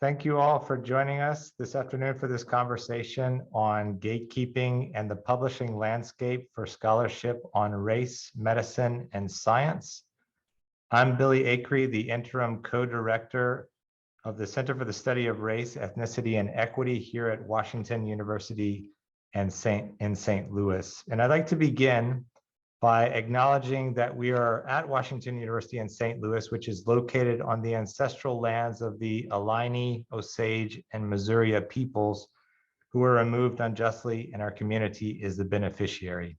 Thank you all for joining us this afternoon for this conversation on gatekeeping and the publishing landscape for scholarship on race, medicine, and science. I'm Billy Acree, the interim co-director of the Center for the Study of Race, Ethnicity, and Equity here at Washington University in St. Louis. And I'd like to begin by acknowledging that we are at Washington University in St. Louis, which is located on the ancestral lands of the Alani, Osage, and Missouri peoples who were removed unjustly, and our community is the beneficiary.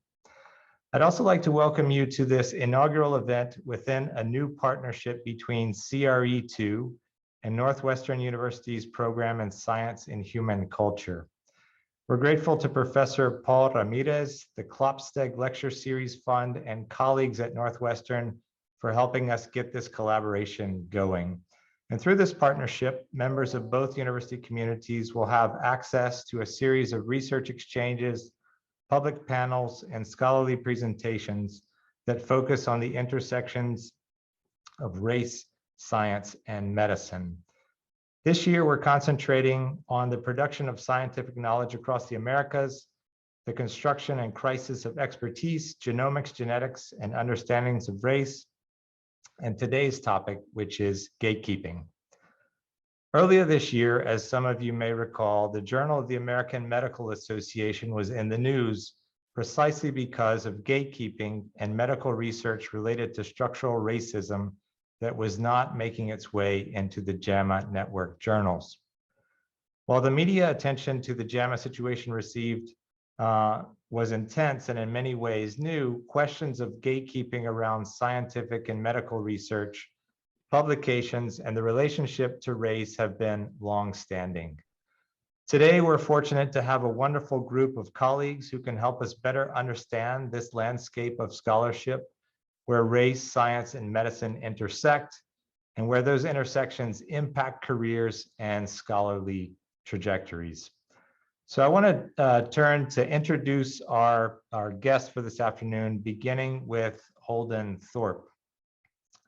I'd also like to welcome you to this inaugural event within a new partnership between CRE2 and Northwestern University's program in Science and Human Culture. We're grateful to Professor Paul Ramirez, the Klopsteg Lecture Series Fund, and colleagues at Northwestern for helping us get this collaboration going. And through this partnership, members of both university communities will have access to a series of research exchanges, public panels, and scholarly presentations that focus on the intersections of race, science, and medicine. This year, we're concentrating on the production of scientific knowledge across the Americas, the construction and crisis of expertise, genomics, genetics, and understandings of race, and today's topic, which is gatekeeping. Earlier this year, as some of you may recall, the Journal of the American Medical Association was in the news precisely because of gatekeeping and medical research related to structural racism that was not making its way into the JAMA network journals. While the media attention to the JAMA situation received was intense and in many ways new, questions of gatekeeping around scientific and medical research, publications, and the relationship to race have been long-standing. Today, we're fortunate to have a wonderful group of colleagues who can help us better understand this landscape of scholarship where race, science, and medicine intersect, and where those intersections impact careers and scholarly trajectories. So I want to turn to introduce our guest for this afternoon, beginning with Holden Thorp,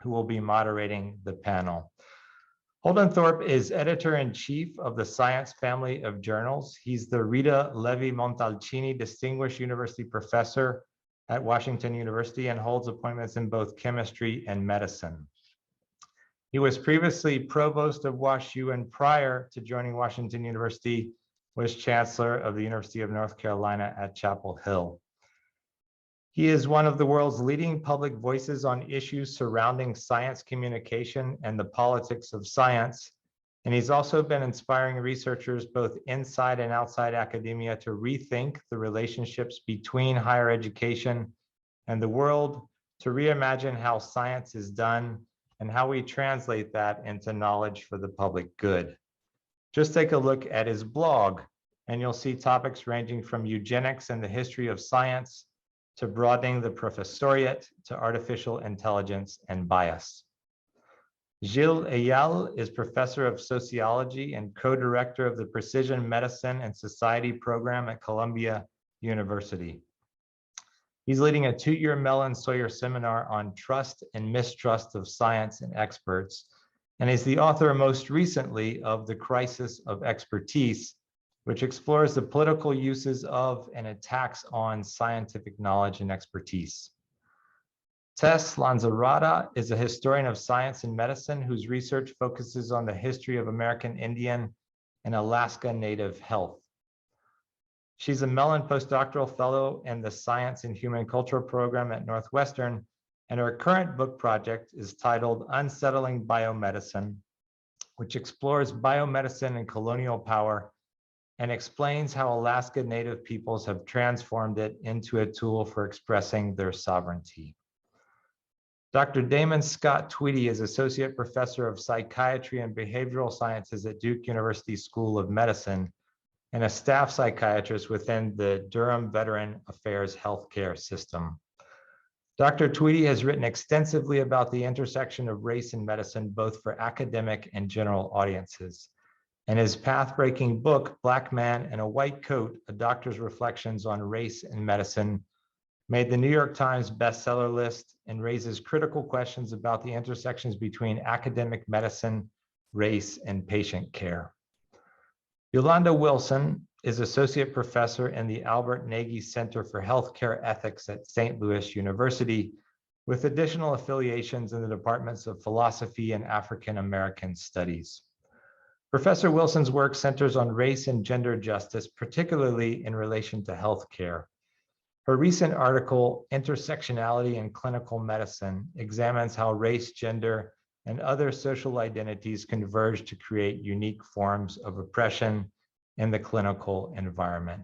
who will be moderating the panel. Holden Thorp is editor-in-chief of the Science family of journals. He's the Rita Levi-Montalcini Distinguished University Professor at Washington University and holds appointments in both chemistry and medicine. He was previously provost of WashU, and prior to joining Washington University was chancellor of the University of North Carolina at Chapel Hill. He is one of the world's leading public voices on issues surrounding science communication and the politics of science. And he's also been inspiring researchers both inside and outside academia to rethink the relationships between higher education and the world, to reimagine how science is done and how we translate that into knowledge for the public good. Just take a look at his blog, and you'll see topics ranging from eugenics and the history of science, to broadening the professoriate, to artificial intelligence and bias. Gil Eyal is professor of sociology and co-director of the Precision Medicine and Society program at Columbia University. He's leading a 2-year Mellon Sawyer seminar on trust and mistrust of science and experts, and is the author most recently of The Crisis of Expertise, which explores the political uses of and attacks on scientific knowledge and expertise. Tess Lanzarotta is a historian of science and medicine whose research focuses on the history of American Indian and Alaska Native health. She's a Mellon postdoctoral fellow in the Science and Human Culture program at Northwestern, and her current book project is titled Unsettling Biomedicine, which explores biomedicine and colonial power and explains how Alaska Native peoples have transformed it into a tool for expressing their sovereignty. Dr. Damon Scott Tweedy is Associate Professor of Psychiatry and Behavioral Sciences at Duke University School of Medicine and a staff psychiatrist within the Durham Veteran Affairs Healthcare System. Dr. Tweedy has written extensively about the intersection of race and medicine, both for academic and general audiences. And his path-breaking book, Black Man in a White Coat, A Doctor's Reflections on Race and Medicine, made the New York Times bestseller list and raises critical questions about the intersections between academic medicine, race, and patient care. Yolonda Wilson is Associate Professor in the Albert Nagy Center for Healthcare Ethics at St. Louis University, with additional affiliations in the departments of Philosophy and African American Studies. Professor Wilson's work centers on race and gender justice, particularly in relation to healthcare. Her recent article, Intersectionality in Clinical Medicine, examines how race, gender, and other social identities converge to create unique forms of oppression in the clinical environment.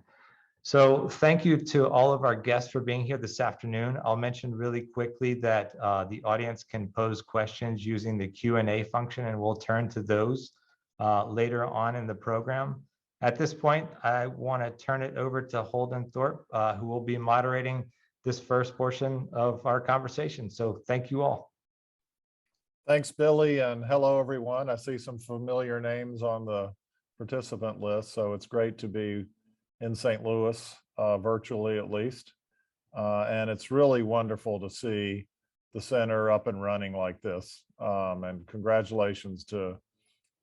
So thank you to all of our guests for being here this afternoon. I'll mention really quickly that the audience can pose questions using the Q&A function, and we'll turn to those later on in the program. At this point, I want to turn it over to Holden Thorp, who will be moderating this first portion of our conversation. So thank you all. Thanks, Billy, and hello, everyone. I see some familiar names on the participant list, so it's great to be in St. Louis, virtually at least. And it's really wonderful to see the center up and running like this. And congratulations to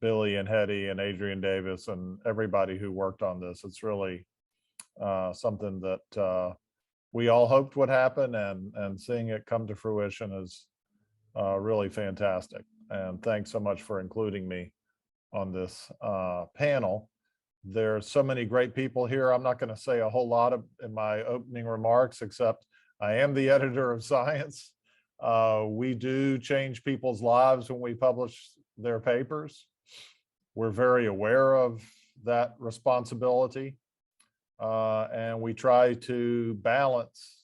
Billy and Hetty and Adrian Davis and everybody who worked on this. It's really something that we all hoped would happen, and seeing it come to fruition is really fantastic. And thanks so much for including me on this panel. There's so many great people here. I'm not going to say a whole lot in my opening remarks, except I am the editor of Science. We do change people's lives when we publish their papers. We're very aware of that responsibility, and we try to balance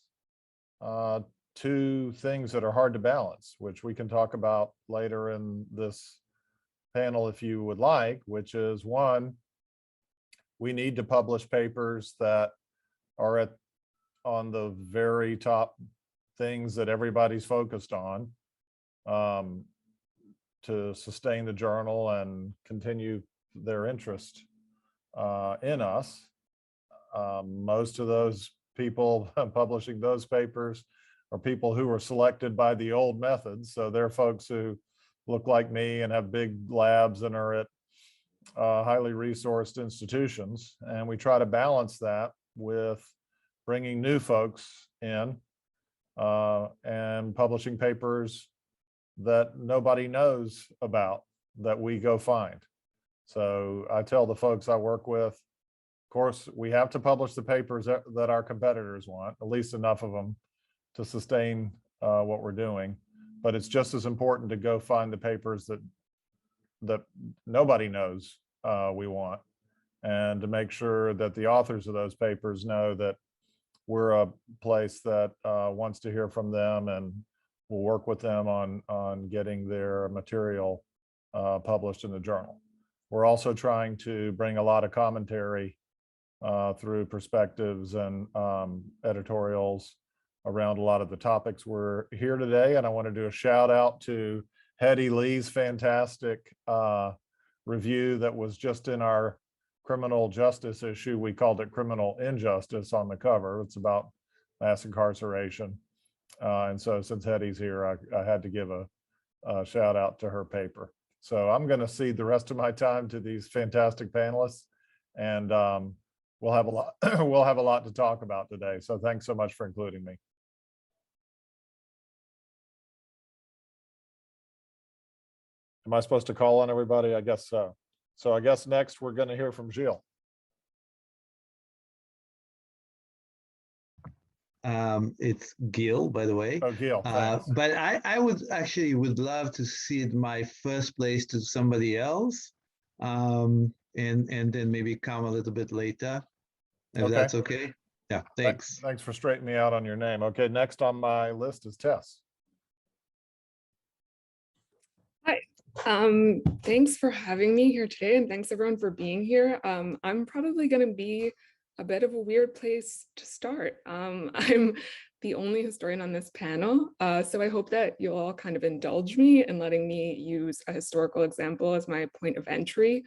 two things that are hard to balance, which we can talk about later in this panel if you would like, which is one, we need to publish papers that are on the very top things that everybody's focused on, to sustain the journal and continue their interest in us. Most of those people publishing those papers are people who were selected by the old methods. So they're folks who look like me and have big labs and are at highly resourced institutions. And we try to balance that with bringing new folks in and publishing papers that nobody knows about, that we go find. So I tell the folks I work with, of course, we have to publish the papers that our competitors want, at least enough of them to sustain what we're doing. But it's just as important to go find the papers that nobody knows we want, and to make sure that the authors of those papers know that we're a place that wants to hear from them, and we'll work with them on getting their material published in the journal. We're also trying to bring a lot of commentary through perspectives and editorials around a lot of the topics we're here today. And I want to do a shout out to Hetty Lee's fantastic review that was just in our criminal justice issue. We called it Criminal Injustice on the cover. It's about mass incarceration. And so since Hetty's here, I had to give a shout out to her paper. So I'm going to cede the rest of my time to these fantastic panelists, and we'll have a lot we'll have a lot to talk about today. So thanks so much for including me. Am I supposed to call on everybody? I guess so. So I guess next we're going to hear from Gil. It's Gil, by the way. Oh, Gil, thanks. But I would love to cede my first place to somebody else, and then maybe come a little bit later, if that's okay. Yeah, thanks. Thanks for straightening me out on your name. Okay, next on my list is Tess. Hi, thanks for having me here today, and thanks everyone for being here. I'm probably going to be a bit of a weird place to start. I'm the only historian on this panel, so I hope that you'll all kind of indulge me in letting me use a historical example as my point of entry.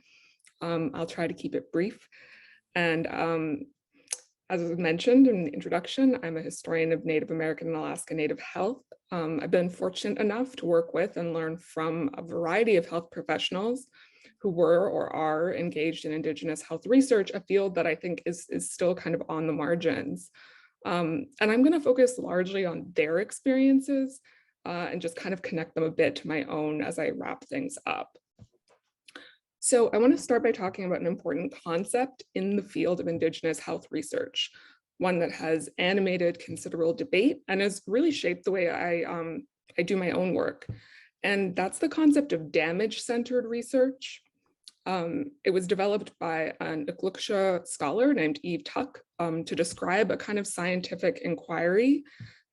I'll try to keep it brief. And as was mentioned in the introduction, I'm a historian of Native American and Alaska Native health. I've been fortunate enough to work with and learn from a variety of health professionals who were or are engaged in Indigenous health research, a field that I think is still kind of on the margins. And I'm going to focus largely on their experiences and just kind of connect them a bit to my own as I wrap things up. So I want to start by talking about an important concept in the field of Indigenous health research, one that has animated considerable debate and has really shaped the way I do my own work. And that's the concept of damage-centered research. It was developed by an Iqaluit scholar named Eve Tuck to describe a kind of scientific inquiry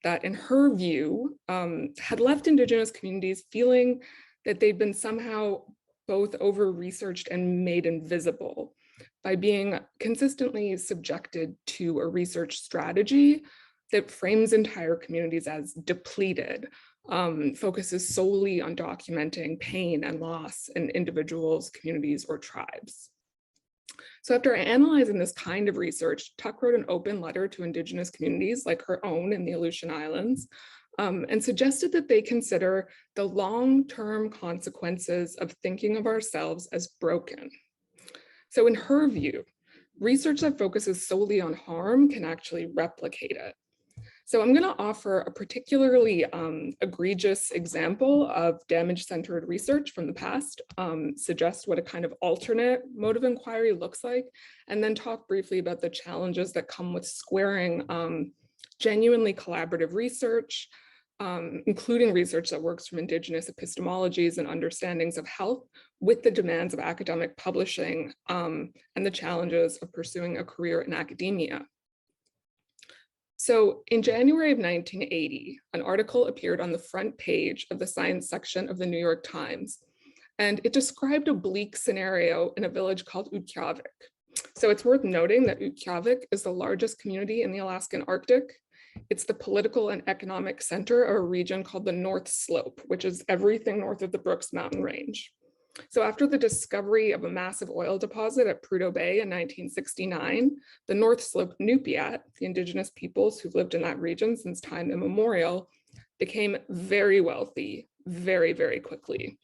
that, in her view, had left Indigenous communities feeling that they'd been somehow both over-researched and made invisible by being consistently subjected to a research strategy that frames entire communities as depleted, focuses solely on documenting pain and loss in individuals, communities, or tribes. So after analyzing this kind of research, Tuck wrote an open letter to Indigenous communities like her own in the Aleutian Islands, and suggested that they consider the long-term consequences of thinking of ourselves as broken. So in her view, research that focuses solely on harm can actually replicate it. So I'm going to offer a particularly egregious example of damage-centered research from the past, suggest what a kind of alternate mode of inquiry looks like, and then talk briefly about the challenges that come with squaring genuinely collaborative research, including research that works from Indigenous epistemologies and understandings of health with the demands of academic publishing and the challenges of pursuing a career in academia. So in January of 1980, an article appeared on the front page of the science section of the New York Times, and it described a bleak scenario in a village called Utqiagvik. So it's worth noting that Utqiagvik is the largest community in the Alaskan Arctic. It's the political and economic center of a region called the North Slope, which is everything north of the Brooks Mountain Range. So after the discovery of a massive oil deposit at Prudhoe Bay in 1969, the North Slope Nupiat, the Indigenous peoples who've lived in that region since time immemorial, became very wealthy very, very quickly.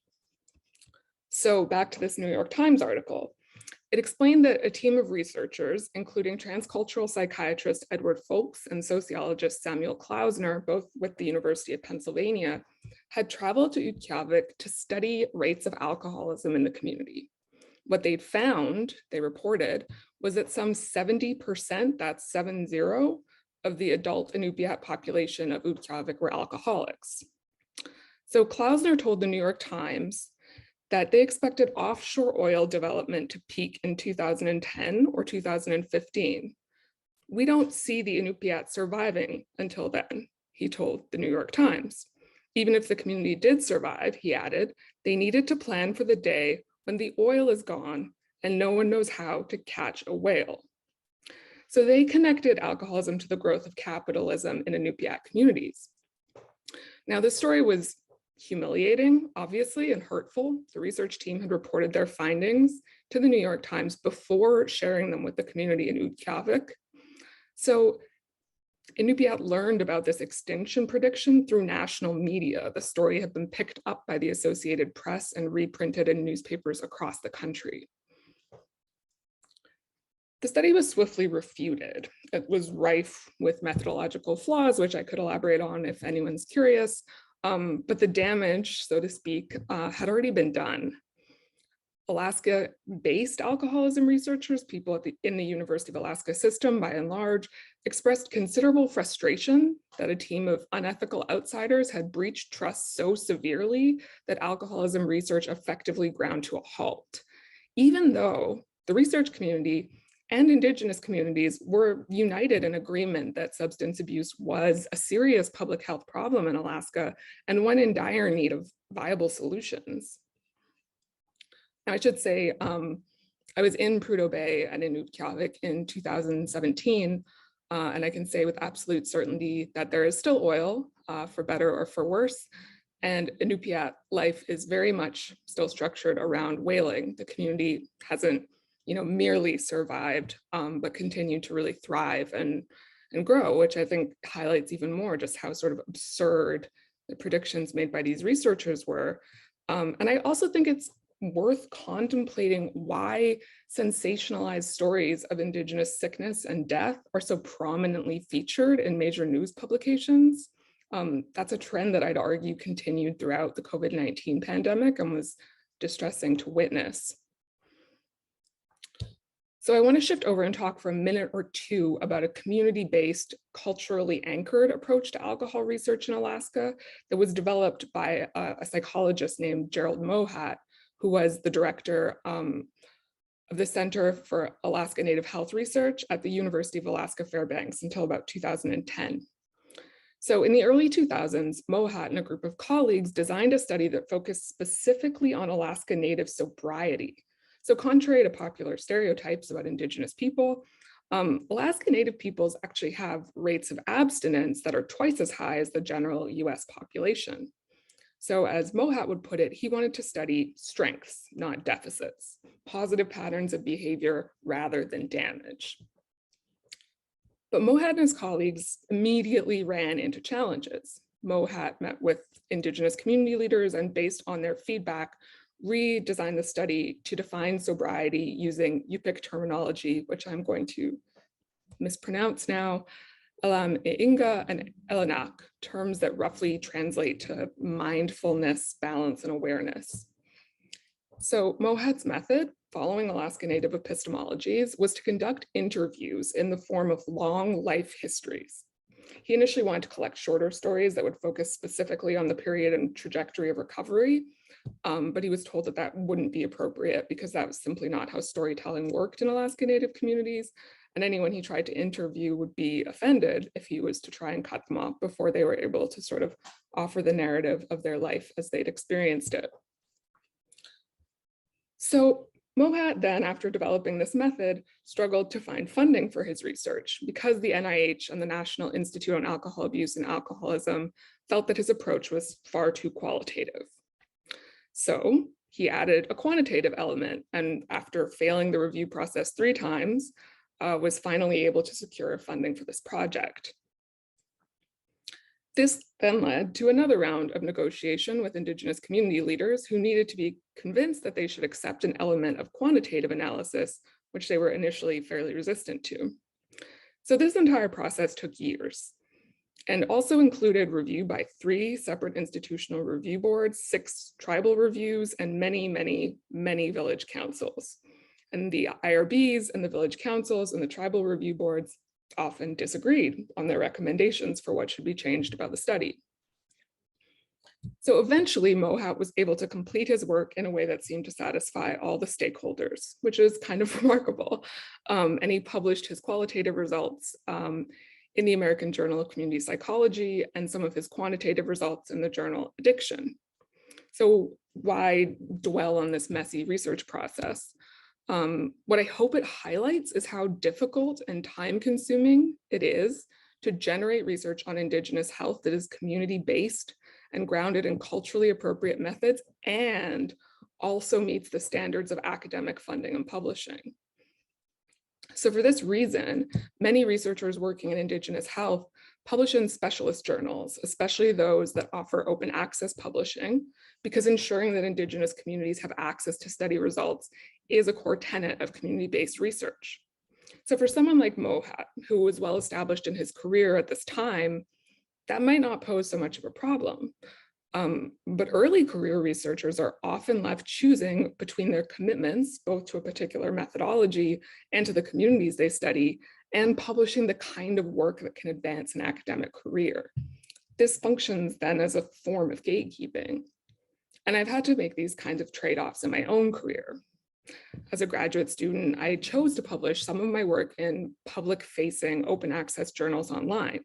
So back to this New York Times article. It explained that a team of researchers, including transcultural psychiatrist Edward Folks and sociologist Samuel Klausner, both with the University of Pennsylvania, had traveled to Utqiagvik to study rates of alcoholism in the community. What they'd found, they reported, was that some 70%, that's 70, of the adult Inupiat population of Utqiagvik were alcoholics. So Klausner told the New York Times that they expected offshore oil development to peak in 2010 or 2015. We don't see the Inupiat surviving until then, he told the New York Times. Even if the community did survive, he added, they needed to plan for the day when the oil is gone and no one knows how to catch a whale. So they connected alcoholism to the growth of capitalism in Inupiat communities. Now, this story was humiliating, obviously, and hurtful. The research team had reported their findings to the New York Times before sharing them with the community in Utqiagvik. So Inupiat learned about this extinction prediction through national media. The story had been picked up by the Associated Press and reprinted in newspapers across the country. The study was swiftly refuted. It was rife with methodological flaws, which I could elaborate on if anyone's curious. But the damage, so to speak, had already been done. Alaska-based alcoholism researchers, people in the University of Alaska system, by and large, expressed considerable frustration that a team of unethical outsiders had breached trust so severely that alcoholism research effectively ground to a halt, even though the research community and Indigenous communities were united in agreement that substance abuse was a serious public health problem in Alaska and one in dire need of viable solutions. Now, I should say, I was in Prudhoe Bay and in Utqiagvik in 2017, and I can say with absolute certainty that there is still oil, for better or for worse, and Inupiat life is very much still structured around whaling. The community hasn't merely survived, but continued to really thrive and grow, which I think highlights even more just how sort of absurd the predictions made by these researchers were. And I also think it's worth contemplating why sensationalized stories of Indigenous sickness and death are so prominently featured in major news publications. That's a trend that I'd argue continued throughout the COVID-19 pandemic and was distressing to witness. So I want to shift over and talk for a minute or two about a community-based, culturally anchored approach to alcohol research in Alaska that was developed by a psychologist named Gerald Mohat, who was the director of the Center for Alaska Native Health Research at the University of Alaska Fairbanks until about 2010. So in the early 2000s, Mohat and a group of colleagues designed a study that focused specifically on Alaska Native sobriety. So contrary to popular stereotypes about Indigenous people, Alaska Native peoples actually have rates of abstinence that are twice as high as the general US population. So as Mohat would put it, he wanted to study strengths, not deficits, positive patterns of behavior rather than damage. But Mohat and his colleagues immediately ran into challenges. Mohat met with Indigenous community leaders and based on their feedback, redesigned the study to define sobriety using Yupik terminology, which I'm going to mispronounce now, Elam Inga and Elanak, terms that roughly translate to mindfulness, balance, and awareness. So Mohat's method, following Alaska Native epistemologies, was to conduct interviews in the form of long life histories. He initially wanted to collect shorter stories that would focus specifically on the period and trajectory of recovery, but he was told that that wouldn't be appropriate because that was simply not how storytelling worked in Alaska Native communities. And anyone he tried to interview would be offended if he was to try and cut them off before they were able to sort of offer the narrative of their life as they'd experienced it. So Mohat then, after developing this method, struggled to find funding for his research because the NIH and the National Institute on Alcohol Abuse and Alcoholism felt that his approach was far too qualitative. So he added a quantitative element, and after failing the review process 3 times, was finally able to secure funding for this project. This then led to another round of negotiation with Indigenous community leaders who needed to be convinced that they should accept an element of quantitative analysis, which they were initially fairly resistant to. So this entire process took years and also included review by 3 separate institutional review boards, 6 tribal reviews, and many, many, many village councils. And the IRBs and the village councils and the tribal review boards often disagreed on their recommendations for what should be changed about the study. So eventually Mohat was able to complete his work in a way that seemed to satisfy all the stakeholders, which is kind of remarkable. And he published his qualitative results in the American Journal of Community Psychology and some of his quantitative results in the journal Addiction. So why dwell on this messy research process? What I hope it highlights is how difficult and time-consuming it is to generate research on Indigenous health that is community-based and grounded in culturally appropriate methods and also meets the standards of academic funding and publishing. So for this reason, many researchers working in Indigenous health publish in specialist journals, especially those that offer open access publishing, because ensuring that Indigenous communities have access to study results is a core tenet of community-based research. So for someone like Mohat, who was well established in his career at this time, that might not pose so much of a problem. But early career researchers are often left choosing between their commitments, both to a particular methodology and to the communities they study, and publishing the kind of work that can advance an academic career. This functions then as a form of gatekeeping. And I've had to make these kinds of trade-offs in my own career. As a graduate student, I chose to publish some of my work in public-facing open access journals online.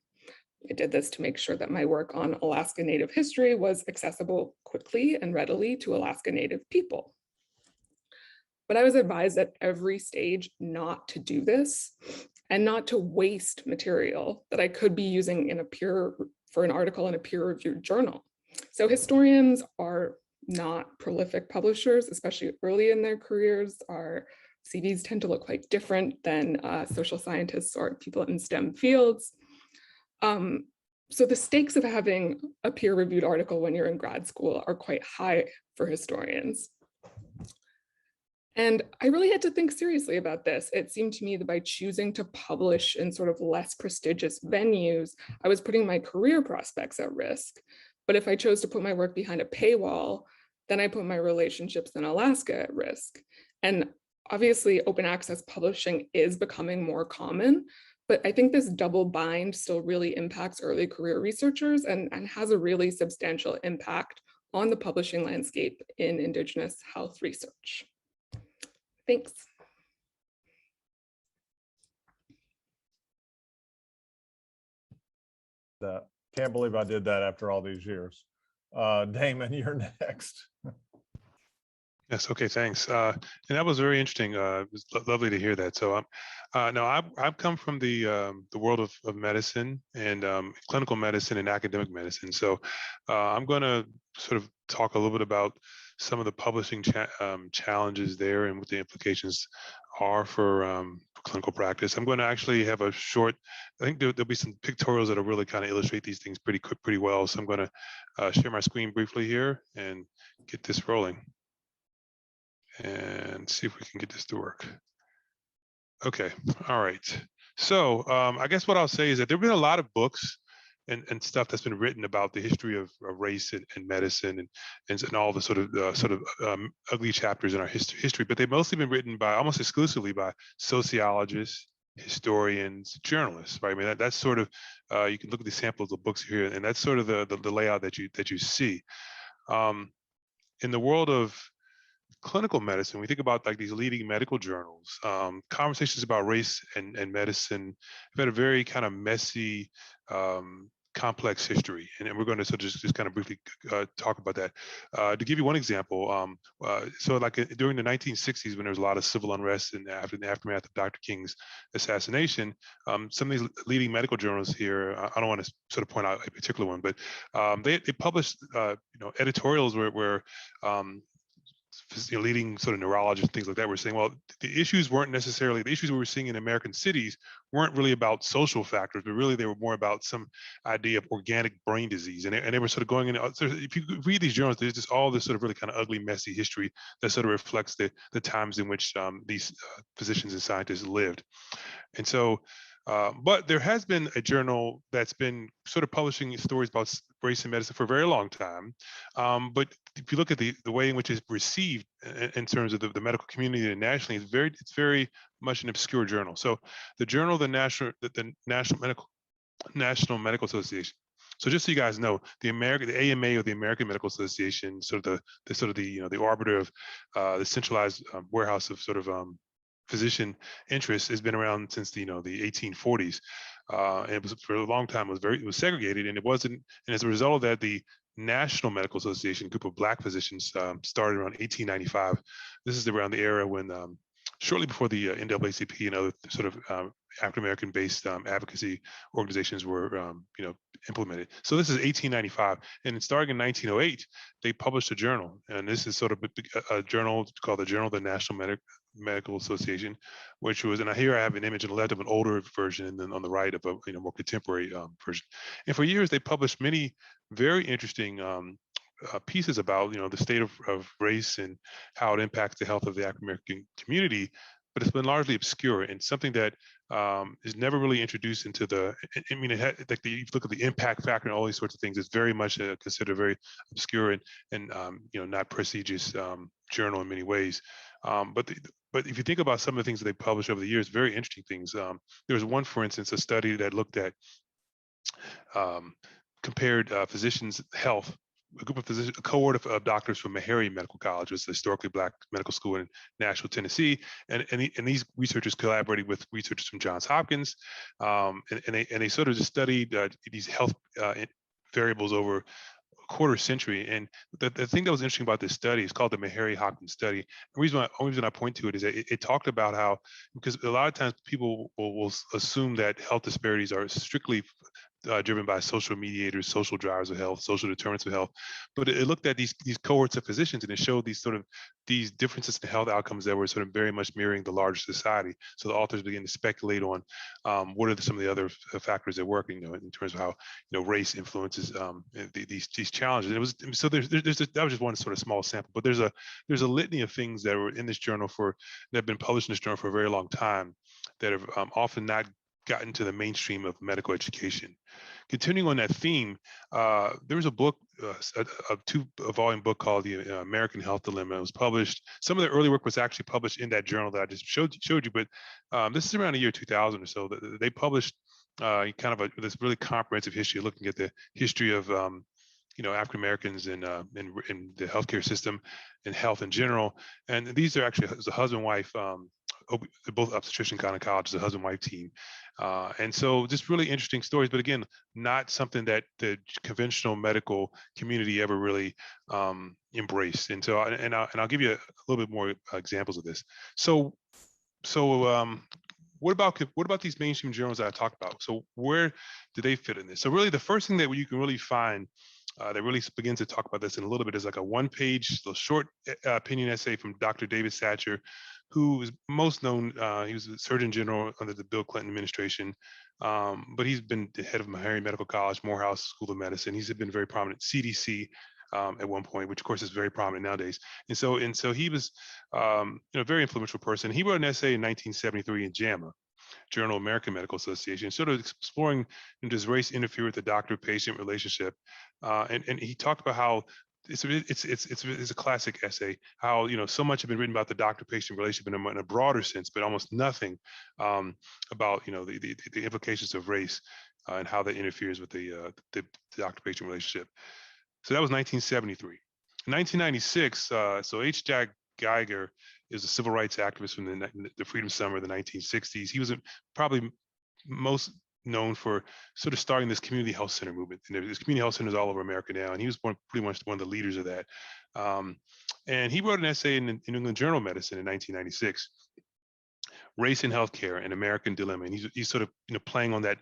I did this to make sure that my work on Alaska Native history was accessible quickly and readily to Alaska Native people. But I was advised at every stage not to do this and not to waste material that I could be using in for an article in a peer-reviewed journal. So historians are not prolific publishers, especially early in their careers. Our CVs tend to look quite different than social scientists or people in STEM fields. So the stakes of having a peer-reviewed article when you're in grad school are quite high for historians. And I really had to think seriously about this. It seemed to me that by choosing to publish in sort of less prestigious venues, I was putting my career prospects at risk. But if I chose to put my work behind a paywall, then I put my relationships in Alaska at risk. And obviously, open access publishing is becoming more common, but I think this double bind still really impacts early career researchers and has a really substantial impact on the publishing landscape in Indigenous health research. Thanks. Can't believe I did that after all these years. Damon, you're next. Yes. Okay. Thanks. And that was very interesting. It was lovely to hear that. So, no, I've come from the world of medicine and clinical medicine and academic medicine. So, I'm going to sort of talk a little bit about some of the publishing challenges there and what the implications are for clinical practice. I'm going to actually have a short. I think there'll be some pictorials that'll really kind of illustrate these things pretty well. So I'm going to share my screen briefly here and get this rolling. And see if we can get this to work. Okay, all right. So I guess what I'll say is that there have been a lot of books and stuff that's been written about the history of race and medicine and all the sort of ugly chapters in our history, but they've mostly been written by almost exclusively by sociologists, historians, journalists, right? I mean, that's sort of you can look at the samples of books here, and that's sort of the layout that you see. In the world of clinical medicine, we think about like these leading medical journals. Conversations about race and medicine have had a very kind of messy, complex history, and we're going to sort of just kind of briefly talk about that. To give you one example, so like during the 1960s, when there was a lot of civil unrest and after the aftermath of Dr. King's assassination, some of these leading medical journals here, I don't want to sort of point out a particular one, but they published editorials where leading sort of neurologists and things like that were saying, well, the issues weren't necessarily the issues we were seeing in American cities weren't really about social factors, but really they were more about some idea of organic brain disease. And they were sort of going in. So if you read these journals, there's just all this sort of really kind of ugly, messy history that sort of reflects the times in which these physicians and scientists lived. And so, but there has been a journal that's been sort of publishing stories about race and medicine for a very long time. But if you look at the way in which it's received in terms of the medical community and nationally, it's very much an obscure journal. So the journal, the National Medical Association. So just so you guys know, the AMA, or the American Medical Association, sort of the arbiter of the centralized warehouse of sort of physician interest, has been around since the 1840s, and it was for a long time it was segregated, and it wasn't. And as a result of that, the National Medical Association, group of Black physicians, started around 1895. This is around the era when, shortly before the NAACP and other sort of African American based advocacy organizations were implemented. So this is 1895, and starting in 1908, they published a journal, and this is sort of a journal called the Journal of the National Medical Association, which was, and here I have an image on the left of an older version, and then on the right of a more contemporary version. And for years, they published many very interesting pieces about the state of race and how it impacts the health of the African American community, but it's been largely obscure and something that is never really introduced into the. I mean, it had, like you look at the impact factor and all these sorts of things. It's very much considered very obscure and not prestigious journal in many ways. But if you think about some of the things that they published over the years, very interesting things. There was one, for instance, a study that looked at compared physicians' health. A cohort of doctors from Meharry Medical College, was a historically Black medical school in Nashville, Tennessee, and these researchers collaborated with researchers from Johns Hopkins, and they sort of just studied these health variables over a quarter century. And the thing that was interesting about this study is called the Meharry-Hopkins study. The only reason I point to it is that it talked about how, because a lot of times people will assume that health disparities are strictly driven by social mediators, social drivers of health, social determinants of health. But it looked at these cohorts of physicians, and it showed these differences in health outcomes that were sort of very much mirroring the larger society. So the authors began to speculate on what are some of the other factors at work, in terms of how race influences these challenges. And it was so there's that was just one sort of small sample, but there's a litany of things that were in this journal that have been published in this journal for a very long time that have often not gotten to the mainstream of medical education. Continuing on that theme, there was a book, a two-volume book called The American Health Dilemma. It was published. Some of the early work was actually published in that journal that I just showed you, but this is around the year 2000 or so. They published this really comprehensive history, looking at the history of African Americans in the healthcare system and health in general. And these are actually a husband-wife. They're both obstetrician gynecologists, a husband-wife team. And so just really interesting stories, but again, not something that the conventional medical community ever really embraced. And so, I'll give you a little bit more examples of this. So what about these mainstream journals that I talked about? So where do they fit in this? So really the first thing that you can really find that really begins to talk about this in a little bit is like a one-page, short opinion essay from Dr. David Satcher, who is most known. He was a Surgeon General under the Bill Clinton administration, but he's been the head of Meharry Medical College, Morehouse School of Medicine. He's been very prominent CDC at one point, which of course is very prominent nowadays. And so he was a very influential person. He wrote an essay in 1973 in JAMA, Journal of American Medical Association, sort of exploring does race interfere with the doctor-patient relationship, and he talked about how it's a classic essay. How so much have been written about the doctor-patient relationship in a broader sense, but almost nothing about the implications of race and how that interferes with the doctor-patient relationship. So that was 1973. In 1996, so H. Jack Geiger is a civil rights activist from the Freedom Summer of the 1960s. He was probably most known for sort of starting this community health center movement. And there's community health centers all over America now, and he was pretty much one of the leaders of that. And he wrote an essay in the New England Journal of Medicine in 1996, Race in Healthcare, an American Dilemma. And he's sort of playing on that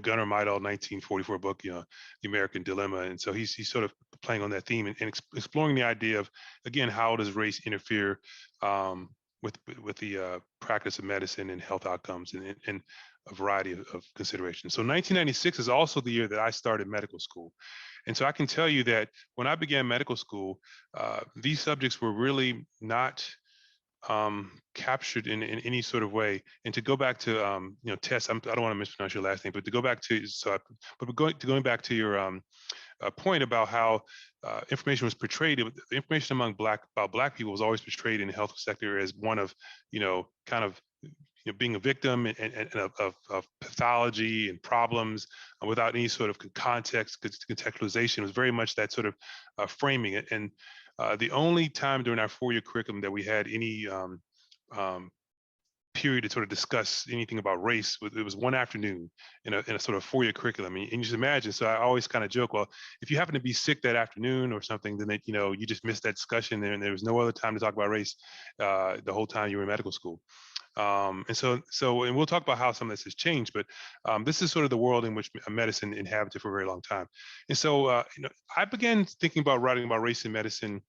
Gunnar Myrdal 1944 book, The American Dilemma. And so he's sort of playing on that theme and exploring the idea of, again, how does race interfere with the practice of medicine and health outcomes and a variety of considerations. So 1996 is also the year that I started medical school. And so I can tell you that when I began medical school, these subjects were really not captured in any sort of way. And to go back to Tess, I don't want to mispronounce your last name, but to go back to going back to your point about how information was portrayed, the information about Black people was always portrayed in the health sector as one of kind of being a victim and of pathology and problems without any sort of context, contextualization. It was very much that sort of framing it. And the only time during our four-year curriculum that we had any period to sort of discuss anything about race, it was one afternoon in a sort of four-year curriculum. And you just imagine, so I always kind of joke, well, if you happen to be sick that afternoon or something, then you just missed that discussion and there was no other time to talk about race the whole time you were in medical school. And we'll talk about how some of this has changed, but this is sort of the world in which medicine inhabited for a very long time. And so, I began thinking about writing about race in medicine.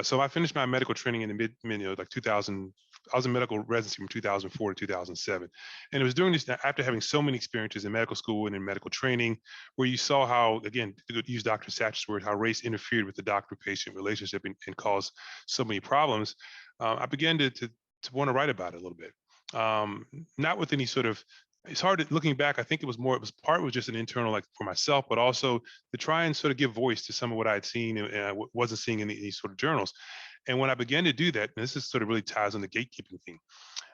So I finished my medical training in the like 2000. I was in medical residency from 2004 to 2007. And it was during this, after having so many experiences in medical school and in medical training, where you saw how, again, to use Dr. Satcher's word, how race interfered with the doctor-patient relationship and caused so many problems. I began to want to write about it a little bit. Not with any sort of, it's hard looking back. I think it was just an internal, like for myself, but also to try and sort of give voice to some of what I had seen and I wasn't seeing in these sort of journals. And when I began to do that, and this is sort of really ties on the gatekeeping thing,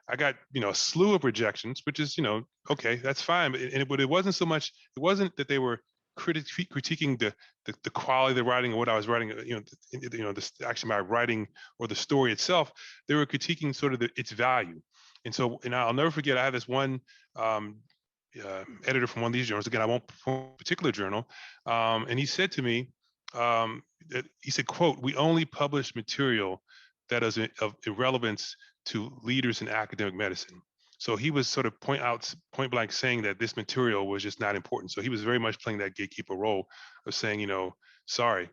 I got, a slew of rejections, which is, okay, that's fine. But it wasn't so much, it wasn't that they were critiquing the quality of the writing or what I was writing, actually my writing or the story itself. They were critiquing sort of its value. And I'll never forget, I had this one editor from one of these journals, again, I won't point a particular journal, and he said to me, he said, quote, "We only publish material that is of irrelevance to leaders in academic medicine." So he was sort of point blank saying that this material was just not important. So he was very much playing that gatekeeper role of saying, you know, sorry,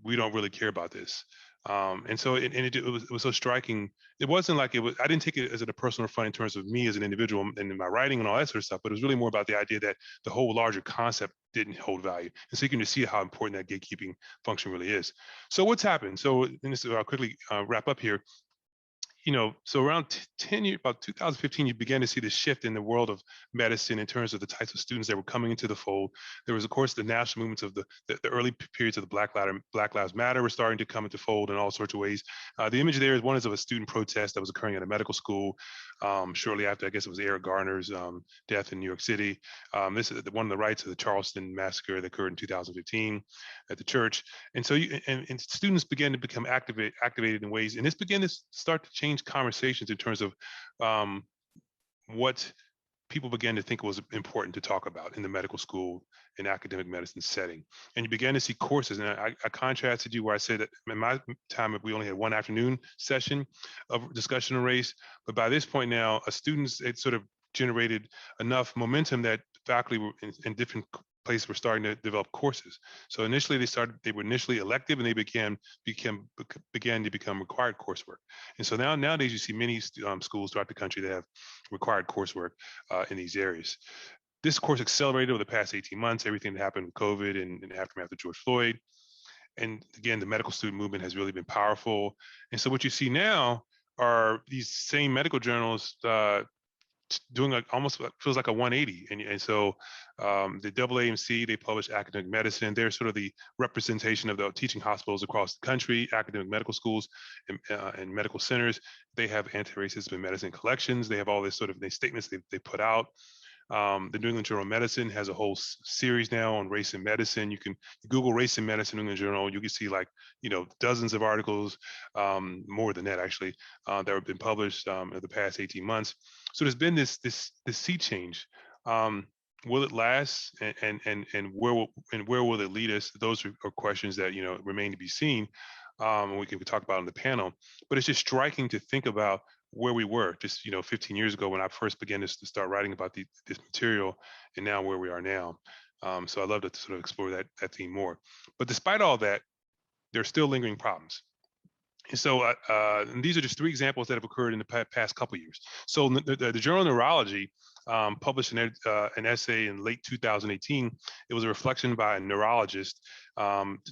we don't really care about this. And so it was so striking. It wasn't like it was, I didn't take it as a personal affront in terms of me as an individual and in my writing and all that sort of stuff, but it was really more about the idea that the whole larger concept didn't hold value. And so you can just see how important that gatekeeping function really is. So what's happened? So, and this is, I'll quickly wrap up here. You know, so around 10 years, about 2015, you began to see the shift in the world of medicine in terms of the types of students that were coming into the fold. There was, of course, the national movements of the early periods of the Black Lives Matter were starting to come into fold in all sorts of ways. The image there is one is of a student protest that was occurring at a medical school shortly after, I guess it was Eric Garner's death in New York City. This is one of the rights of the Charleston massacre that occurred in 2015 at the church. And so and students began to become activated in ways, and this began to start to change conversations in terms of what people began to think was important to talk about in the medical school and academic medicine setting. And you began to see courses, and I contrasted you where I said that in my time, we only had one afternoon session of discussion on race, but by this point now, students, it sort of generated enough momentum that faculty were in different places were starting to develop courses. So initially they were initially elective, and they began to become required coursework. And so nowadays you see many schools throughout the country that have required coursework in these areas. This course accelerated over the past 18 months, everything that happened with COVID and aftermath of George Floyd. And again, the medical student movement has really been powerful. And so what you see now are these same medical journals doing almost feels like a 180. And so the AAMC, they publish academic medicine. They're sort of the representation of the teaching hospitals across the country, academic medical schools and medical centers. They have anti-racism in medicine collections. They have all this sort of statements they put out. The New England Journal of Medicine has a whole series now on race and medicine. You can Google race and medicine New England Journal. You can see like, you know, dozens of articles, more than that actually, that have been published in the past 18 months. So there's been this sea change. Will it last, and where will it lead us? Those are questions that, you know, remain to be seen. We can talk about on the panel. But it's just striking to think about where we were just, you know, 15 years ago when I first began to start writing about this material, and now where we are now. So I'd love to sort of explore that theme more. But despite all that, there are still lingering problems. And so and these are just three examples that have occurred in the past couple of years. So the Journal of Neurology published an essay in late 2018. It was a reflection by a neurologist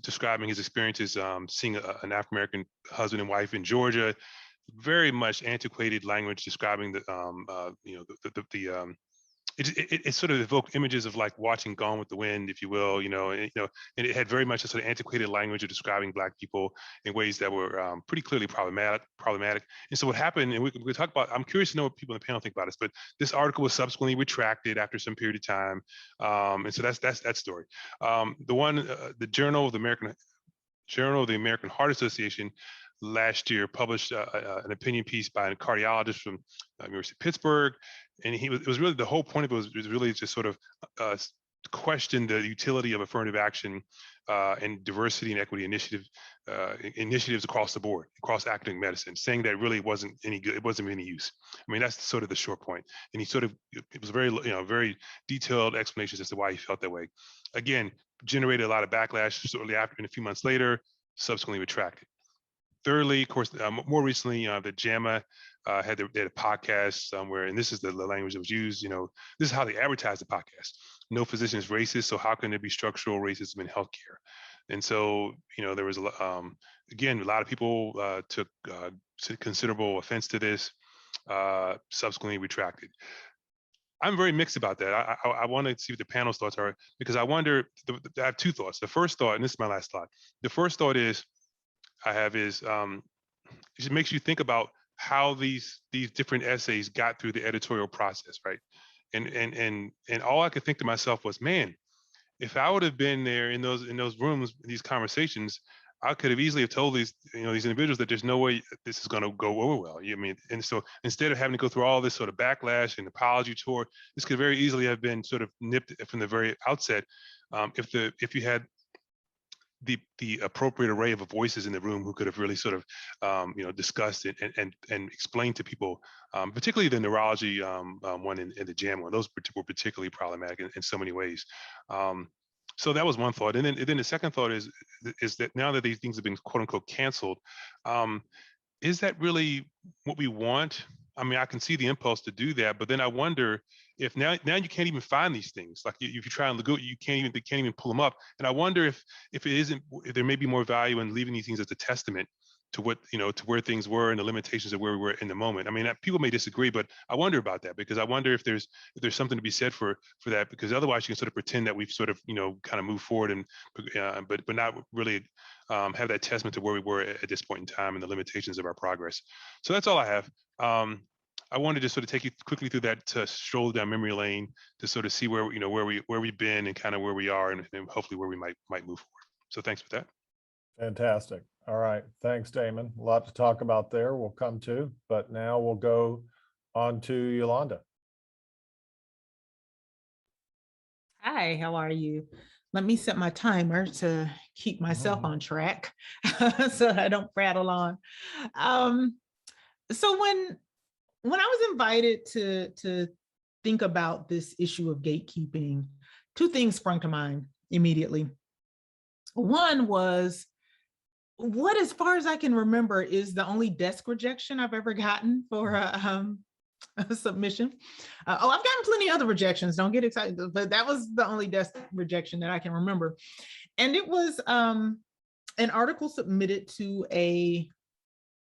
describing his experiences seeing an African-American husband and wife in Georgia. Very much antiquated language describing the you know, it sort of evoked images of like watching Gone with the Wind, if you will, and it had very much a sort of antiquated language of describing Black people in ways that were pretty clearly problematic. And so what happened, and we talk about, I'm curious to know what people in the panel think about this, but this article was subsequently retracted after some period of time. And so that's that story. The Journal of the American Heart Association last year published an opinion piece by a cardiologist from University of Pittsburgh, and it was really, the whole point of it was really just sort of question the utility of affirmative action and diversity and equity initiatives across the board, across academic medicine, saying that really wasn't any good, it wasn't any use. I mean, that's sort of the short point. And it was very detailed explanations as to why he felt that way. Again, generated a lot of backlash shortly after, and a few months later, subsequently retracted. Thirdly, of course, more recently, the JAMA had a podcast somewhere, and this is the language that was used. This is how they advertise the podcast. No physician is racist, so how can there be structural racism in healthcare? And so, there was again, a lot of people took considerable offense to this. Subsequently retracted. I'm very mixed about that. I want to see what the panel's thoughts are, because I wonder. I have two thoughts. The first thought, and this is my last thought. The first thought is. It just makes you think about how these different essays got through the editorial process, right? And all I could think to myself was, man, if I would have been there in those rooms, these conversations, I could have easily have told these individuals that there's no way this is going to go over well. And so instead of having to go through all this sort of backlash and apology tour, this could very easily have been sort of nipped from the very outset if you had the appropriate array of voices in the room who could have really sort of discussed it and explained to people, particularly the neurology one and the JAM one. Those were particularly problematic in so many ways. So that was one thought, and then the second thought is that now that these things have been quote unquote canceled, is that really what we want? I mean, I can see the impulse to do that, but then I wonder if now you can't even find these things. Like if you try and look, you can't even pull them up. And I wonder if there may be more value in leaving these things as a testament to what, to where things were and the limitations of where we were in the moment. I mean, people may disagree, but I wonder about that, because I wonder if there's something to be said for that, because otherwise you can sort of pretend that we've sort of, kind of moved forward and, but not really have that testament to where we were at this point in time and the limitations of our progress. So that's all I have. I wanted to sort of take you quickly through that, to stroll down memory lane to sort of see where we've been and kind of where we are, and hopefully where we might move forward. So thanks for that. Fantastic. All right. Thanks, Damon. A lot to talk about there. We'll come to, but now we'll go on to Yolonda. Hi, how are you? Let me set my timer to keep myself on track so I don't prattle on. So when I was invited to think about this issue of gatekeeping, two things sprung to mind immediately. One was, what, as far as I can remember, is the only desk rejection I've ever gotten for a submission. I've gotten plenty of other rejections, don't get excited, but that was the only desk rejection that I can remember. And it was an article submitted to a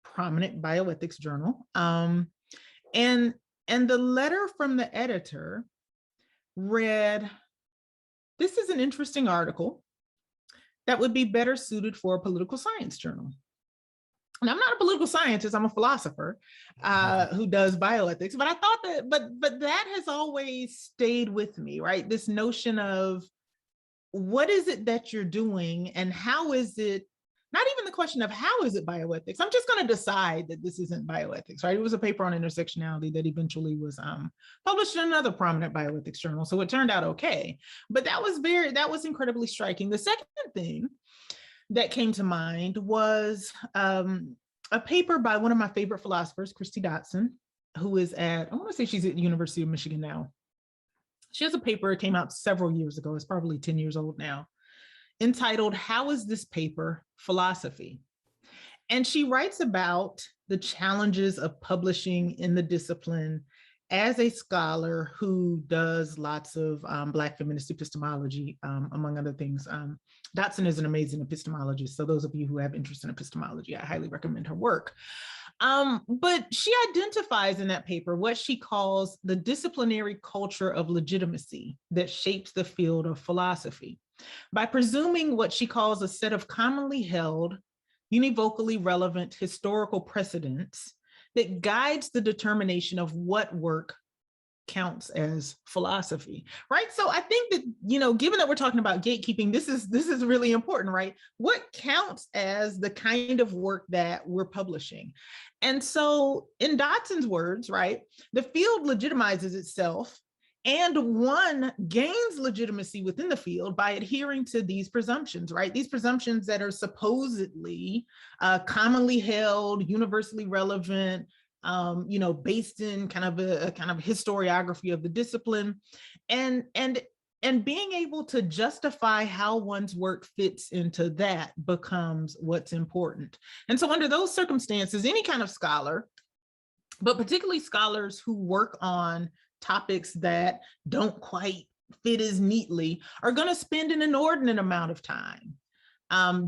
prominent bioethics journal. And the letter from the editor read, "This is an interesting article that would be better suited for a political science journal." And I'm not a political scientist, I'm a philosopher who does bioethics, but I thought that, but that has always stayed with me, right? This notion of what is it that you're doing and how is it, not even the question of how is it bioethics, I'm just going to decide that this isn't bioethics, right? It was a paper on intersectionality that eventually was published in another prominent bioethics journal. So it turned out okay, but that was incredibly striking. The second thing that came to mind was a paper by one of my favorite philosophers, Christy Dotson, who is I want to say she's at the University of Michigan now. She has a paper, it came out several years ago, it's probably 10 years old now, entitled, "How is this paper philosophy?" And she writes about the challenges of publishing in the discipline as a scholar who does lots of Black feminist epistemology, among other things. Dotson is an amazing epistemologist. So those of you who have interest in epistemology, I highly recommend her work. But she identifies in that paper what she calls the disciplinary culture of legitimacy that shapes the field of philosophy, by presuming what she calls a set of commonly held, univocally relevant historical precedents that guides the determination of what work counts as philosophy, right? So I think that, given that we're talking about gatekeeping, this is really important, right? What counts as the kind of work that we're publishing? And so in Dotson's words, right, the field legitimizes itself, and one gains legitimacy within the field by adhering to these presumptions, right? These presumptions that are supposedly commonly held, universally relevant, based in kind of a historiography of the discipline, and being able to justify how one's work fits into that becomes what's important. And so under those circumstances, any kind of scholar, but particularly scholars who work on topics that don't quite fit as neatly, are going to spend an inordinate amount of time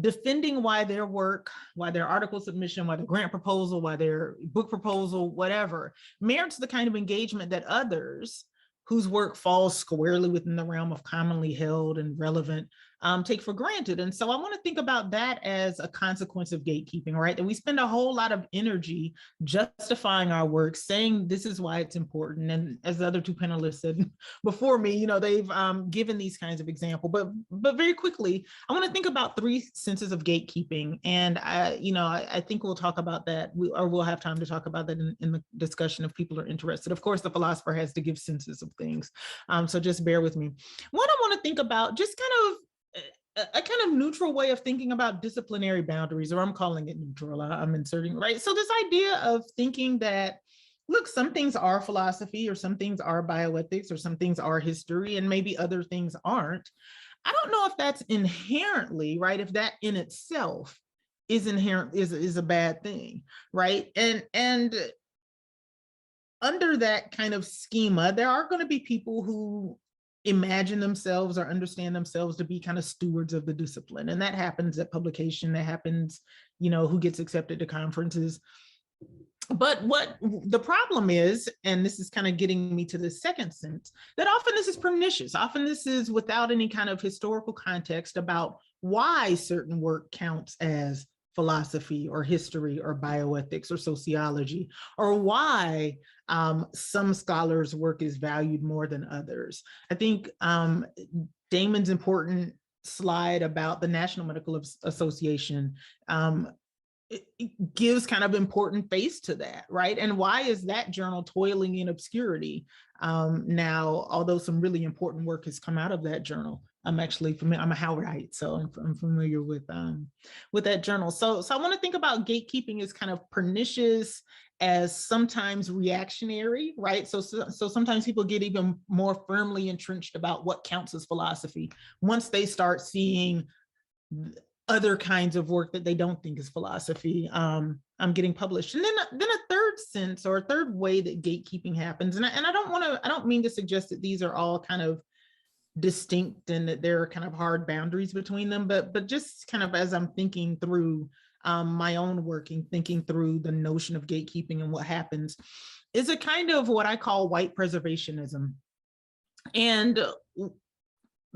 defending why their work, why their article submission, why their grant proposal, why their book proposal, whatever, merits the kind of engagement that others whose work falls squarely within the realm of commonly held and relevant take for granted. And so I want to think about that as a consequence of gatekeeping, right? That we spend a whole lot of energy justifying our work, saying this is why it's important. And as the other two panelists said before me, they've given these kinds of examples. But very quickly, I want to think about three senses of gatekeeping. And I think we'll talk about that, we'll have time to talk about that in the discussion if people are interested. Of course, the philosopher has to give senses of things. So just bear with me. One, I want to think about just kind of a kind of neutral way of thinking about disciplinary boundaries, or I'm calling it neutral, I'm inserting, right? So this idea of thinking that, look, some things are philosophy, or some things are bioethics, or some things are history, and maybe other things aren't. I don't know if that's inherently, right? If that in itself is a bad thing, right? And under that kind of schema, there are going to be people who imagine themselves or understand themselves to be kind of stewards of the discipline. And that happens at publication, that happens, who gets accepted to conferences. But what the problem is, and this is kind of getting me to the second sense, that often this is pernicious. Often this is without any kind of historical context about why certain work counts as philosophy or history or bioethics or sociology, or why some scholars' work is valued more than others. I think Damon's important slide about the National Medical Association it gives kind of important face to that, right? And why is that journal toiling in obscurity now, although some really important work has come out of that journal? I'm actually familiar, I'm a Howardite, so I'm familiar with that journal. So I want to think about gatekeeping as kind of pernicious, as sometimes reactionary, right? So sometimes people get even more firmly entrenched about what counts as philosophy once they start seeing other kinds of work that they don't think is philosophy getting published. And then a third sense, or a third way that gatekeeping happens, and I don't mean to suggest that these are all kind of distinct and that there are kind of hard boundaries between them, but just kind of as I'm thinking through my own working, thinking through the notion of gatekeeping and what happens, is a kind of what I call white preservationism. And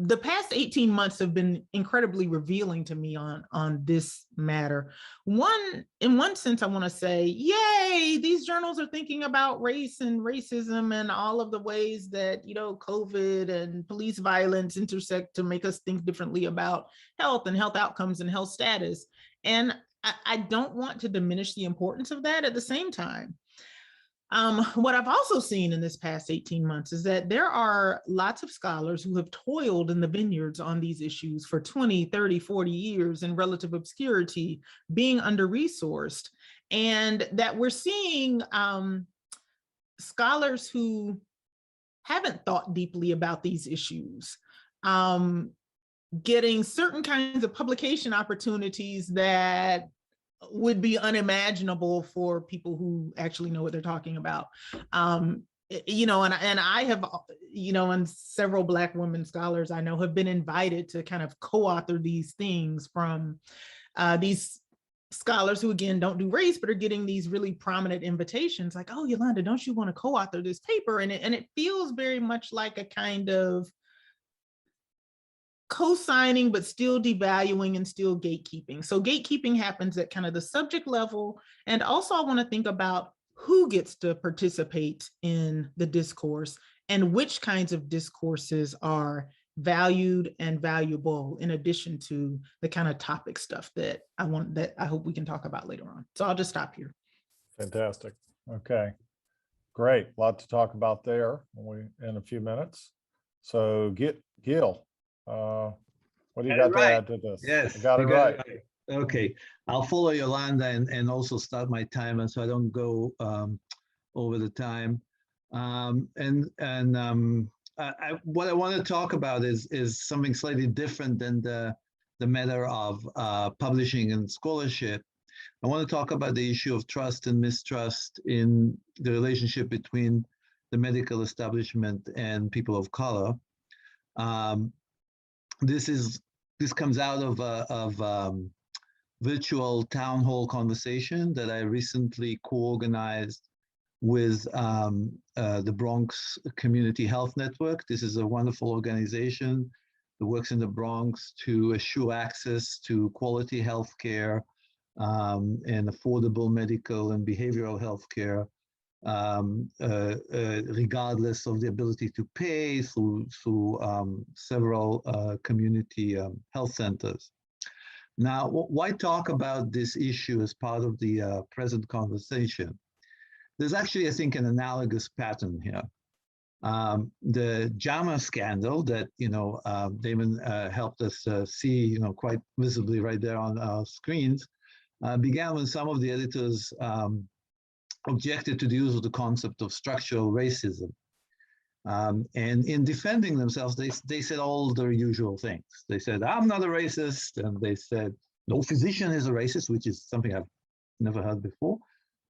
the past 18 months have been incredibly revealing to me on this matter. In one sense, I want to say, yay, these journals are thinking about race and racism and all of the ways that, COVID and police violence intersect to make us think differently about health and health outcomes and health status. And I don't want to diminish the importance of that. At the same time, what I've also seen in this past 18 months is that there are lots of scholars who have toiled in the vineyards on these issues for 20, 30, 40 years in relative obscurity, being under-resourced, and that we're seeing scholars who haven't thought deeply about these issues getting certain kinds of publication opportunities that would be unimaginable for people who actually know what they're talking about. And I have, and several Black women scholars I know have been invited to kind of co-author these things from these scholars who, again, don't do race, but are getting these really prominent invitations like, oh, Yolanda, don't you want to co-author this paper? And it feels very much like a kind of co-signing, but still devaluing and still gatekeeping. So gatekeeping happens at kind of the subject level. And also I want to think about who gets to participate in the discourse and which kinds of discourses are valued and valuable, in addition to the kind of topic stuff that I hope we can talk about later on. So I'll just stop here. Fantastic. Okay, great. A lot to talk about there in a few minutes. So Gil, what do you got to add to this? Yes, I got it right. Okay, I'll follow Yolanda and also start my timer so I don't go over the time. What I want to talk about is something slightly different than the matter of publishing and scholarship. I want to talk about the issue of trust and mistrust in the relationship between the medical establishment and people of color. This comes out of virtual town hall conversation that I recently co-organized with the Bronx Community Health Network. This is a wonderful organization that works in the Bronx to assure access to quality healthcare and affordable medical and behavioral healthcare, regardless of the ability to pay, through several community health centers. Now, why talk about this issue as part of the present conversation? There's actually, I think, an analogous pattern here. The JAMA scandal that, Damon helped us see, quite visibly right there on our screens, began when some of the editors objected to the use of the concept of structural racism. And in defending themselves, they said all the usual things. They said, I'm not a racist. And they said, no physician is a racist, which is something I've never heard before.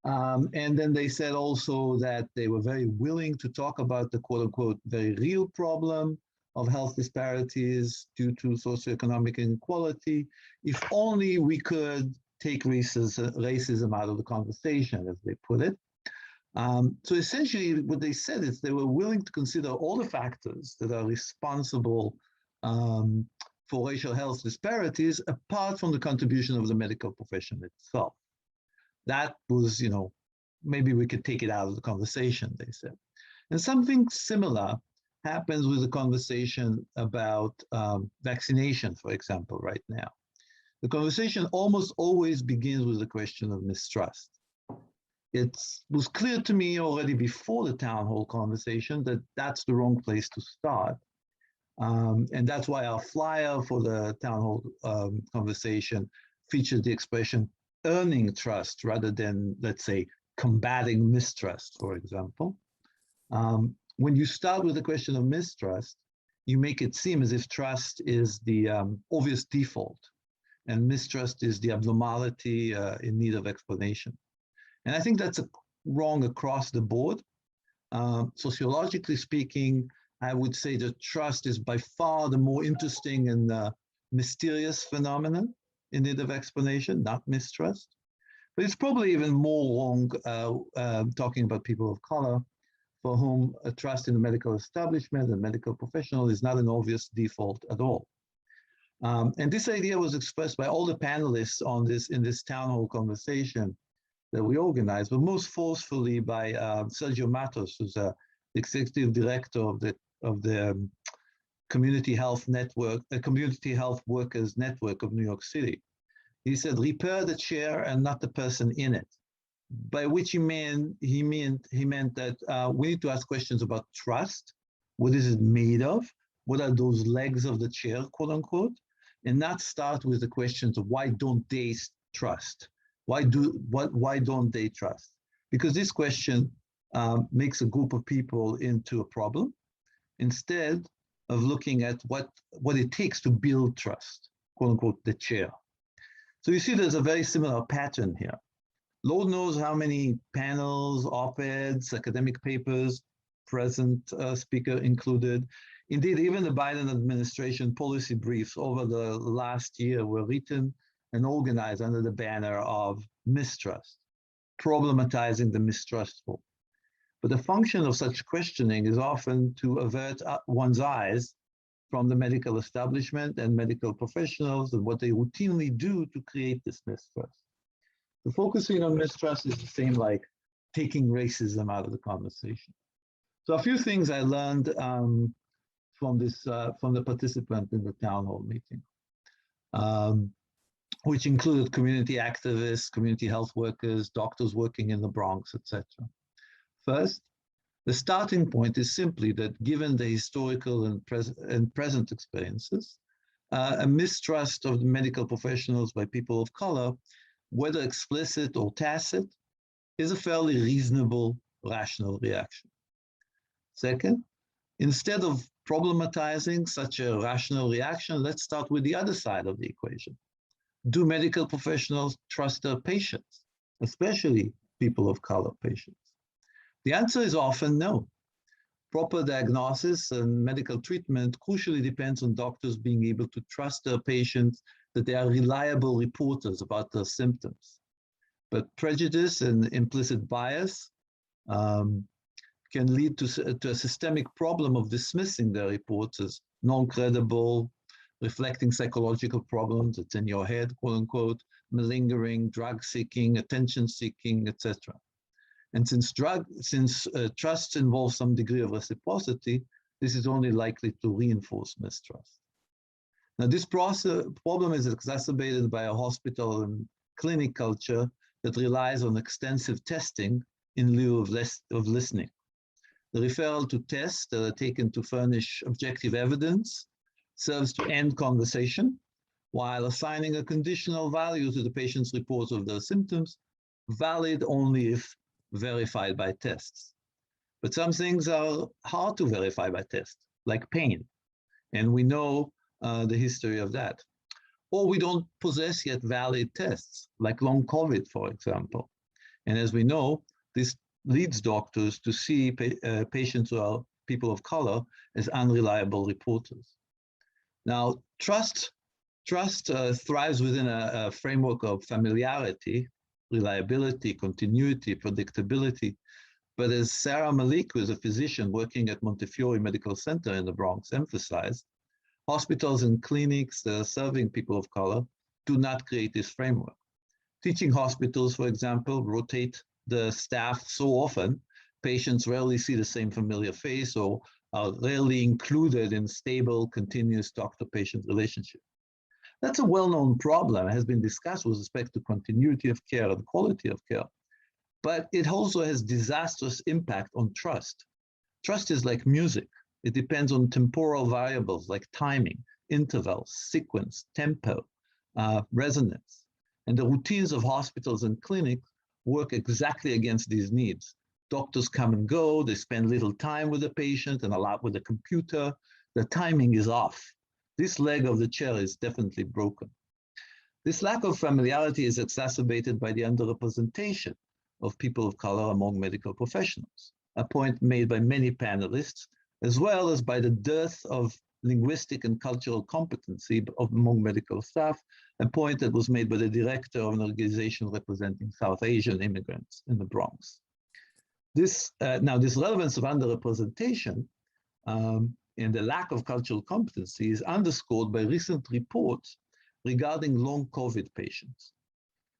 And then they said also that they were very willing to talk about the quote unquote very real problem of health disparities due to socioeconomic inequality, if only we could take racism out of the conversation, as they put it. So essentially what they said is they were willing to consider all the factors that are responsible for racial health disparities apart from the contribution of the medical profession itself. That was, maybe we could take it out of the conversation, they said. And something similar happens with the conversation about vaccination, for example, right now. The conversation almost always begins with the question of mistrust. It was clear to me already before the town hall conversation that that's the wrong place to start. And that's why our flyer for the town hall conversation featured the expression earning trust rather than, let's say, combating mistrust, for example. When you start with the question of mistrust, you make it seem as if trust is the obvious default and mistrust is the abnormality in need of explanation. And I think that's wrong across the board. Sociologically speaking, I would say that trust is by far the more interesting and mysterious phenomenon in need of explanation, not mistrust. But it's probably even more wrong talking about people of color for whom a trust in the medical establishment and medical professional is not an obvious default at all. And this idea was expressed by all the panelists in this town hall conversation that we organized, but most forcefully by Sergio Matos, who's the executive director of the Community Health Network, the Community Health Workers Network of New York City. He said, repair the chair and not the person in it. By which he meant that we need to ask questions about trust. What is it made of? What are those legs of the chair, quote unquote? And not start with the questions of why don't they trust? Why don't they trust? Because this question makes a group of people into a problem instead of looking at what it takes to build trust, quote unquote, the chair. So you see there's a very similar pattern here. Lord knows how many panels, op-eds, academic papers, present speaker included. Indeed, even the Biden administration policy briefs over the last year were written and organized under the banner of mistrust, problematizing the mistrustful. But the function of such questioning is often to avert one's eyes from the medical establishment and medical professionals and what they routinely do to create this mistrust. The focusing on mistrust is the same like taking racism out of the conversation. So a few things I learned from the participant in the town hall meeting, which included community activists, community health workers, doctors working in the Bronx, etc. First, the starting point is simply that given the historical and present experiences, a mistrust of the medical professionals by people of color, whether explicit or tacit, is a fairly reasonable, rational reaction. Second, instead of problematizing such a rational reaction, let's start with the other side of the equation. Do medical professionals trust their patients, especially people of color patients? The answer is often no. Proper diagnosis and medical treatment crucially depends on doctors being able to trust their patients that they are reliable reporters about their symptoms. But prejudice and implicit bias can lead to a systemic problem of dismissing their reports as non-credible, reflecting psychological problems, it's in your head, quote unquote, malingering, drug seeking, attention seeking, etc. And since trust involves some degree of reciprocity, this is only likely to reinforce mistrust. Now, this problem is exacerbated by a hospital and clinic culture that relies on extensive testing in lieu of listening. The referral to tests that are taken to furnish objective evidence serves to end conversation, while assigning a conditional value to the patient's reports of their symptoms, valid only if verified by tests. But some things are hard to verify by tests, like pain, and we know the history of that. Or we don't possess yet valid tests, like long COVID, for example. And as we know, this leads doctors to see patients who are people of color as unreliable reporters. Now, trust thrives within a framework of familiarity, reliability, continuity, predictability. But as Sarah Malik, who is a physician working at Montefiore Medical Center in the Bronx, emphasized, hospitals and clinics that are serving people of color do not create this framework. Teaching hospitals, for example, rotate the staff so often, patients rarely see the same familiar face or are rarely included in stable, continuous doctor-patient relationship. That's a well-known problem. It has been discussed with respect to continuity of care and quality of care, but it also has disastrous impact on trust. Trust is like music. It depends on temporal variables like timing, intervals, sequence, tempo, resonance. And the routines of hospitals and clinics work exactly against these needs. Doctors come and go, they spend little time with the patient and a lot with the computer. The timing is off. This leg of the chair is definitely broken. This lack of familiarity is exacerbated by the underrepresentation of people of color among medical professionals, a point made by many panelists, as well as by the dearth of linguistic and cultural competency among medical staff, a point that was made by the director of an organization representing South Asian immigrants in the Bronx. This relevance of underrepresentation and the lack of cultural competency is underscored by recent reports regarding long COVID patients.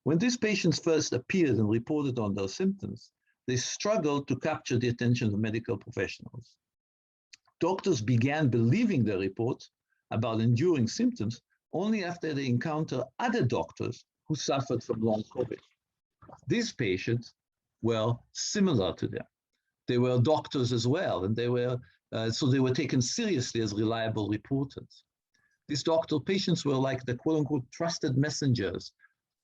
When these patients first appeared and reported on their symptoms, they struggled to capture the attention of medical professionals. Doctors began believing their reports about enduring symptoms only after they encountered other doctors who suffered from long COVID. These patients were similar to them. They were doctors as well, and so they were taken seriously as reliable reporters. These doctor patients were like the quote unquote trusted messengers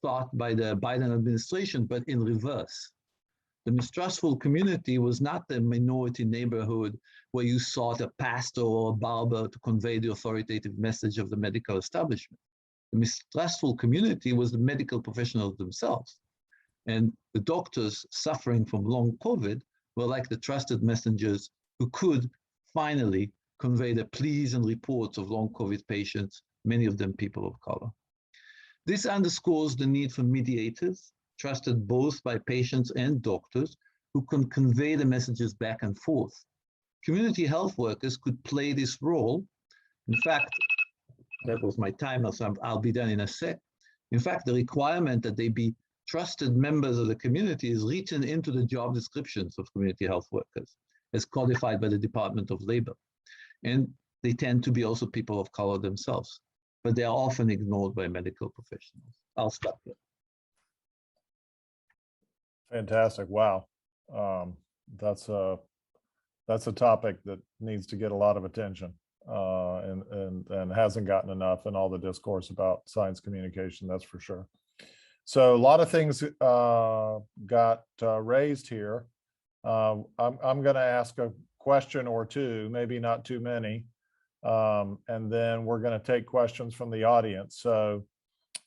thought by the Biden administration, but in reverse. The mistrustful community was not the minority neighborhood where you sought a pastor or a barber to convey the authoritative message of the medical establishment. The mistrustful community was the medical professionals themselves. And the doctors suffering from long COVID were like the trusted messengers who could finally convey the pleas and reports of long COVID patients, many of them people of color. This underscores the need for mediators, trusted both by patients and doctors, who can convey the messages back and forth. Community health workers could play this role. In fact, that was my timer, so I'll be done in a sec. In fact, the requirement that they be trusted members of the community is written into the job descriptions of community health workers, as codified by the Department of Labor. And they tend to be also people of color themselves, but they are often ignored by medical professionals. I'll stop here. Fantastic. Wow. That's a topic that needs to get a lot of attention and hasn't gotten enough in all the discourse about science communication, that's for sure. So a lot of things got raised here. I'm going to ask a question or two, maybe not too many, and then we're going to take questions from the audience. So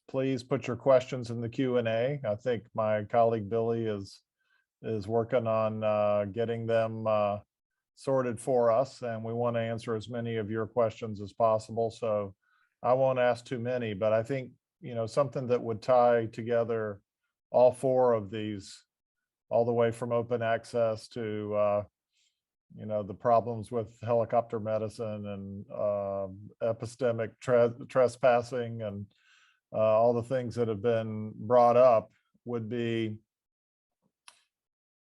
please put your questions in the Q&A. I think my colleague Billy is working on getting them sorted for us, and we want to answer as many of your questions as possible. So I won't ask too many, but I think, you know, something that would tie together all four of these, all the way from open access to you know, the problems with helicopter medicine and epistemic trespassing and all the things that have been brought up, would be,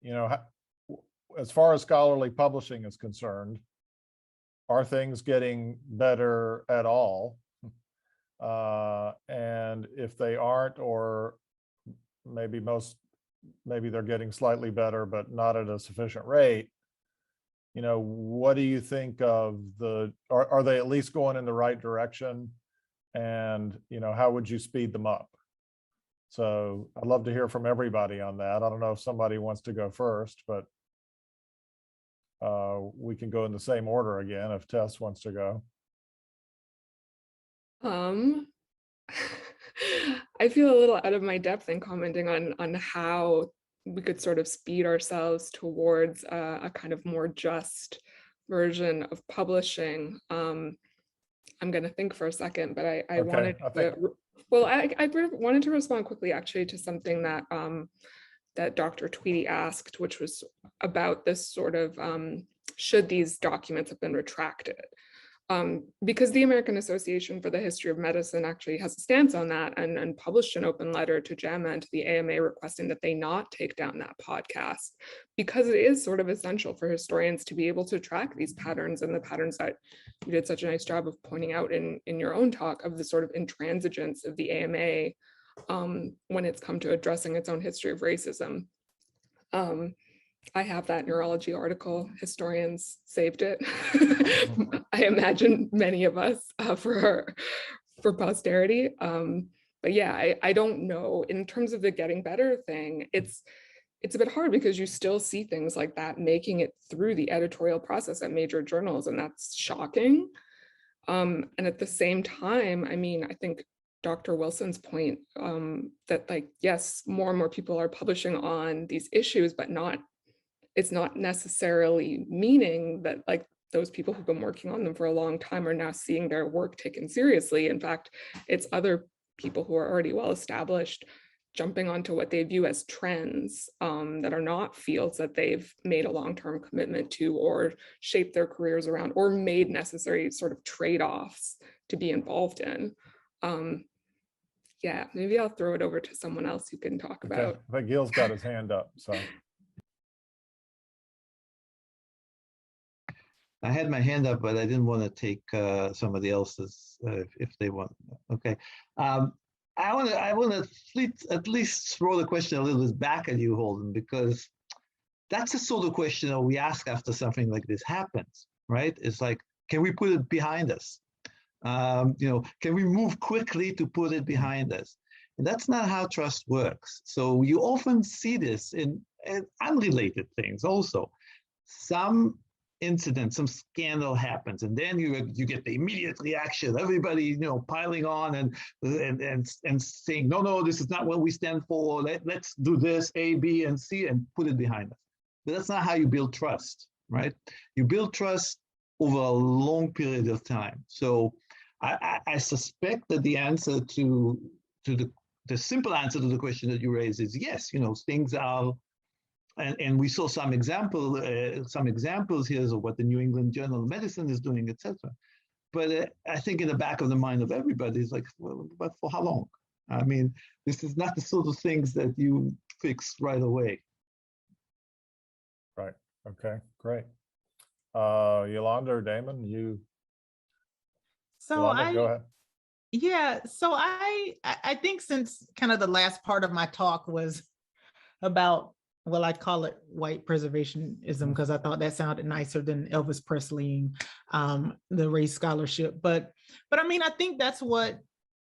you know, as far as scholarly publishing is concerned, are things getting better at all? And if they aren't, or maybe they're getting slightly better, but not at a sufficient rate, you know, what do you think of are they at least going in the right direction? And, you know, how would you speed them up? So I'd love to hear from everybody on that. I don't know if somebody wants to go first, but we can go in the same order again if Tess wants to go. I feel a little out of my depth in commenting on how we could sort of speed ourselves towards a kind of more just version of publishing. I'm going to think for a second, but I wanted I wanted to respond quickly actually to something that that Dr. Tweedy asked, which was about this sort of should these documents have been retracted? Because the American Association for the History of Medicine actually has a stance on that and published an open letter to JAMA and to the AMA requesting that they not take down that podcast, because it is sort of essential for historians to be able to track these patterns, and the patterns that you did such a nice job of pointing out in your own talk of the sort of intransigence of the AMA when it's come to addressing its own history of racism. I have that neurology article. Historians saved it. I imagine many of us for posterity. But yeah, I don't know. In terms of the getting better thing, it's a bit hard because you still see things like that making it through the editorial process at major journals, and that's shocking. And at the same time, I mean, I think Dr. Wilson's point that, like, yes, more and more people are publishing on these issues, but it's not necessarily meaning that, like, those people who've been working on them for a long time are now seeing their work taken seriously. In fact, it's other people who are already well established jumping onto what they view as trends that are not fields that they've made a long-term commitment to or shaped their careers around or made necessary sort of trade-offs to be involved in. Yeah, maybe I'll throw it over to someone else who can talk about. I think Gil's got his hand up, so. I had my hand up, but I didn't want to take somebody else's if they want. Okay. I want to at least throw the question a little bit back at you, Holden, because that's the sort of question that we ask after something like this happens, right? It's like, can we put it behind us? You know, can we move quickly to put it behind us? And that's not how trust works. So you often see this in unrelated things also. Some incident, some scandal happens, and then you get the immediate reaction. Everybody, you know, piling on and saying, no, this is not what we stand for. Let's do this, A, B, and C, and put it behind us. But that's not how you build trust, right? You build trust over a long period of time. So I suspect that the answer to the simple answer to the question that you raised is yes. You know, things are. And we saw some examples here of what the New England Journal of Medicine is doing, etc. But I think in the back of the mind of everybody is like, well, but for how long? I mean, this is not the sort of things that you fix right away. Right. Okay. Great. Yolanda or Damon, you. So Yolanda, go ahead. Yeah. So I think since kind of the last part of my talk was about, well, I call it white preservationism because I thought that sounded nicer than Elvis Presleying the race scholarship. But I mean, I think that's what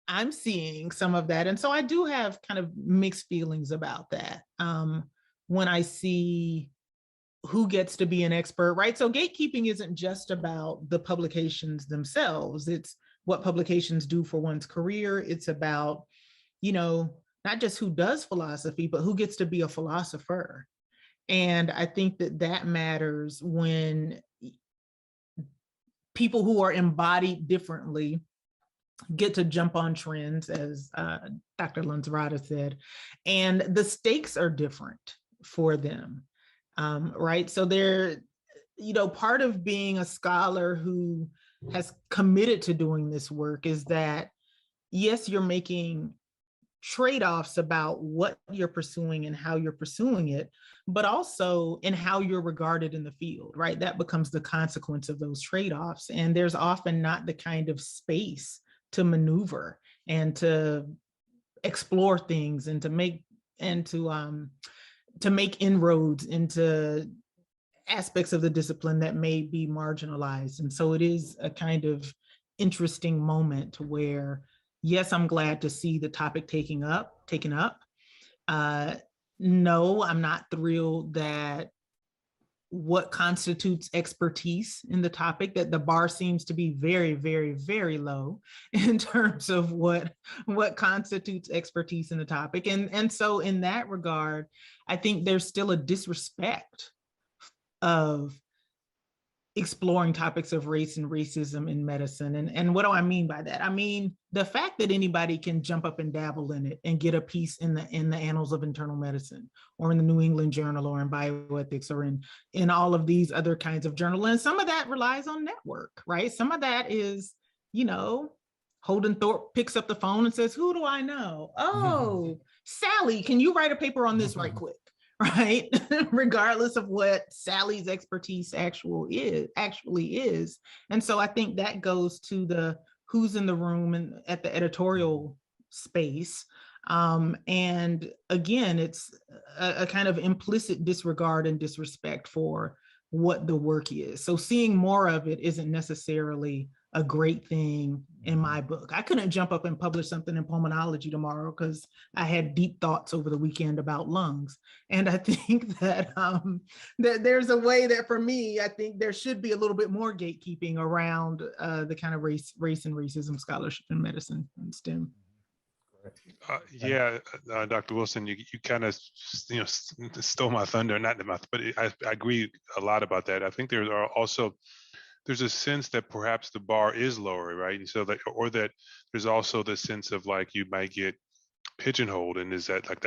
I'm seeing, some of that. And so I do have kind of mixed feelings about that when I see who gets to be an expert, right? So gatekeeping isn't just about the publications themselves. It's what publications do for one's career. It's about, you know, not just who does philosophy, but who gets to be a philosopher. And I think that matters when people who are embodied differently get to jump on trends, as Dr. Lanzarotta said, and the stakes are different for them, right? So they're, you know, part of being a scholar who has committed to doing this work is that, yes, you're making trade-offs about what you're pursuing and how you're pursuing it, but also in how you're regarded in the field, right? That becomes the consequence of those trade-offs. And there's often not the kind of space to maneuver and to explore things and to make inroads into aspects of the discipline that may be marginalized. And so it is a kind of interesting moment where, yes, I'm glad to see the topic taken up. No, I'm not thrilled that what constitutes expertise in the topic, that the bar seems to be very, very, very low in terms of what constitutes expertise in the topic. And so in that regard, I think there's still a disrespect of exploring topics of race and racism in medicine. And what do I mean by that? I mean, the fact that anybody can jump up and dabble in it and get a piece in the Annals of Internal Medicine or in the New England Journal or in Bioethics or in all of these other kinds of journals. And some of that relies on network, right? Some of that is, Holden Thorp picks up the phone and says, who do I know? Oh, Sally, can you write a paper on this right quick? Right? Regardless of what Sally's expertise actually is. And so I think that goes to the who's in the room and at the editorial space. And again, it's a kind of implicit disregard and disrespect for what the work is. So seeing more of it isn't necessarily a great thing in my book. I couldn't jump up and publish something in pulmonology tomorrow because I had deep thoughts over the weekend about lungs. And I think that, that there's a way that for me, I think there should be a little bit more gatekeeping around the kind of race and racism scholarship in medicine and STEM. Dr. Wilson, you kind of stole my thunder, but I agree a lot about that. I think there's a sense that perhaps the bar is lower, right? And so that, or that there's also the sense of like you might get pigeonholed, and is that like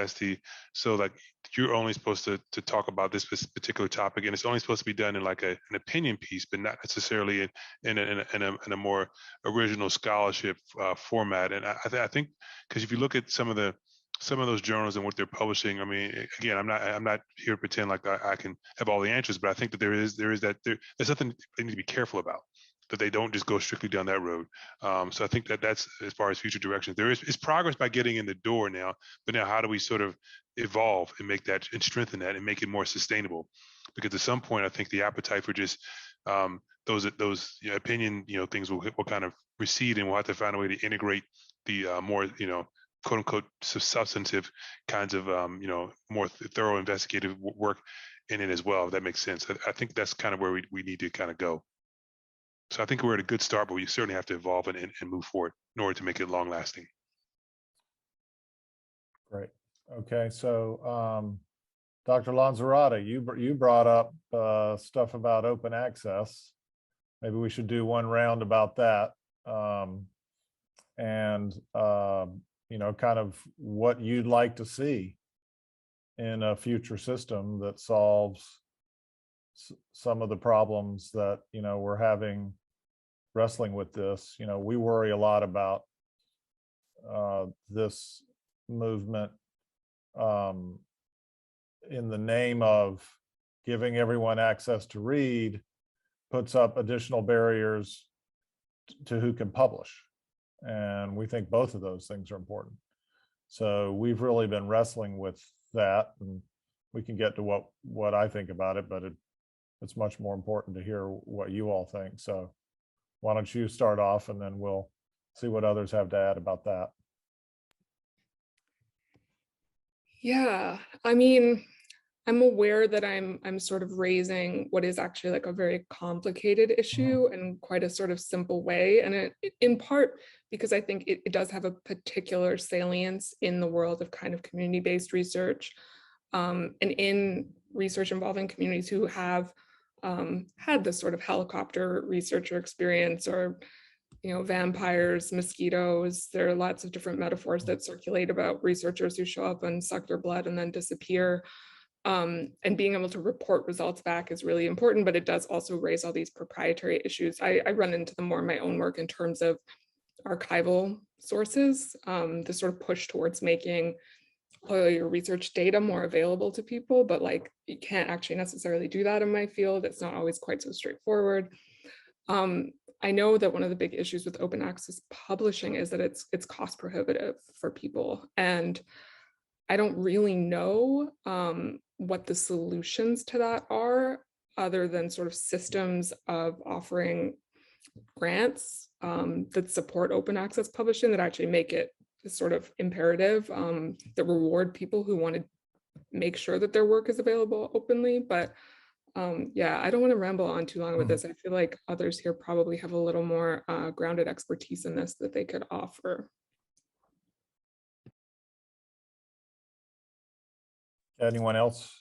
so like you're only supposed to talk about this particular topic, and it's only supposed to be done in like an opinion piece, but not necessarily in a more original scholarship format. And I think because if you look at some of those journals and what they're publishing, I mean, again, I'm not here to pretend like I can have all the answers, but I think that there's something they need to be careful about, that they don't just go strictly down that road. So I think that's as far as future directions. It's progress by getting in the door now, but now how do we sort of evolve and make that and strengthen that and make it more sustainable? Because at some point, I think the appetite for just those opinion things will kind of recede, and we'll have to find a way to integrate the more quote unquote substantive kinds of more thorough investigative work in it as well, if that makes sense. I think that's kind of where we need to kind of go. So I think we're at a good start, but we certainly have to evolve and move forward in order to make it long lasting. Great. Okay, so Dr. Lanzarotta, you brought up stuff about open access. Maybe we should do one round about that. Kind of what you'd like to see in a future system that solves some of the problems that we're wrestling with this. We worry a lot about this movement in the name of giving everyone access to read, puts up additional barriers to who can publish. And we think both of those things are important. So we've really been wrestling with that, and we can get to what I think about it, but it's much more important to hear what you all think. So why don't you start off, and then we'll see what others have to add about that. Yeah, I mean, I'm aware that I'm sort of raising what is actually like a very complicated issue in quite a sort of simple way. And it in part because I think it does have a particular salience in the world of kind of community-based research, and in research involving communities who have had this sort of helicopter researcher experience, or vampires, mosquitoes. There are lots of different metaphors that circulate about researchers who show up and suck their blood and then disappear. And being able to report results back is really important, but it does also raise all these proprietary issues. I run into them more in my own work in terms of archival sources, the sort of push towards making all your research data more available to people, but like you can't actually necessarily do that in my field. It's not always quite so straightforward. I know that one of the big issues with open access publishing is that it's cost prohibitive for people, and I don't really know what the solutions to that are. other than sort of systems of offering grants that support open access publishing that actually make it sort of imperative, that reward people who want to make sure that their work is available openly. But yeah, I don't want to ramble on too long with this. I feel like others here probably have a little more grounded expertise in this that they could offer. Anyone else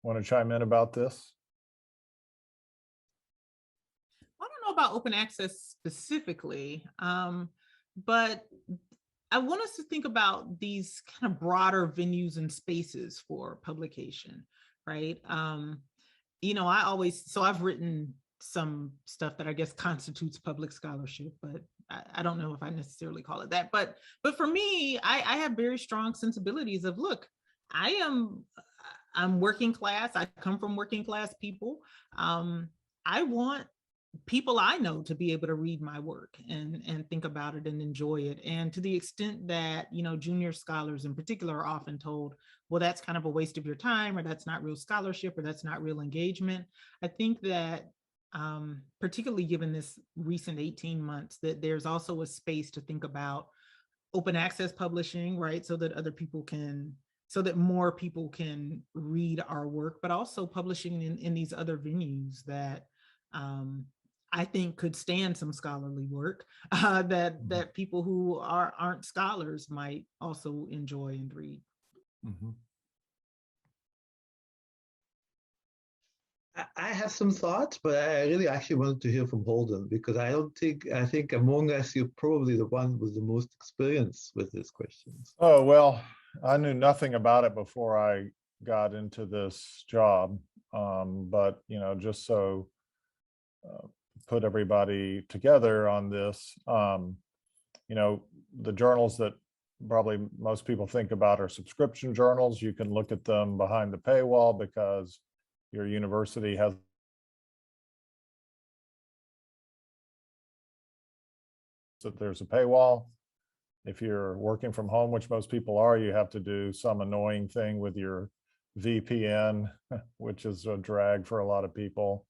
want to chime in about this? I don't know about open access specifically, but I want us to think about these kind of broader venues and spaces for publication, right? You know, I've written some stuff that I guess constitutes public scholarship, but I don't know if I necessarily call it that. But for me, I have very strong sensibilities of, look, I'm working class. I come from working class people. I want people I know to be able to read my work and think about it and enjoy it. And to the extent that, you know, junior scholars in particular are often told, well, that's kind of a waste of your time, or that's not real scholarship, or that's not real engagement. I think that particularly given this recent 18 months, that there's also a space to think about open access publishing, right? So that more people can read our work, but also publishing in these other venues that I think could stand some scholarly work that people who aren't scholars might also enjoy and read. I have some thoughts, but I really actually wanted to hear from Holden, because I think among us, you're probably the one with the most experience with these questions. Oh, well, I knew nothing about it before I got into this job. But, you know, just so put everybody together on this, you know, the journals that probably most people think about are subscription journals. You can look at them behind the paywall because your university has that there's a paywall. If you're working from home, which most people are, you have to do some annoying thing with your VPN, which is a drag for a lot of people.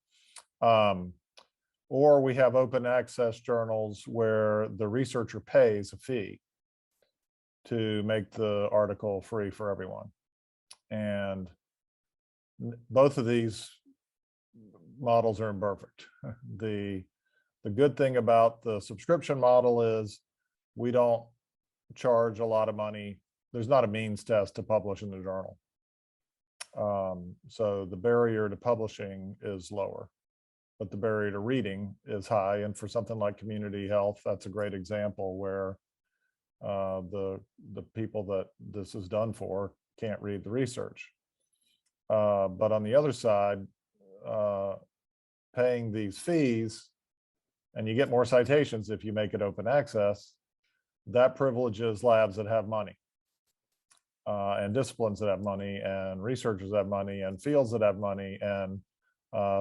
Or we have open access journals where the researcher pays a fee to make the article free for everyone. And both of these models are imperfect. The good thing about the subscription model is we don't charge a lot of money. There's not a means test to publish in the journal. So the barrier to publishing is lower, but the barrier to reading is high. And for something like community health, that's a great example where the people that this is done for can't read the research. But on the other side, paying these fees, and you get more citations if you make it open access, that privileges labs that have money, and disciplines that have money, and researchers that have money, and fields that have money. And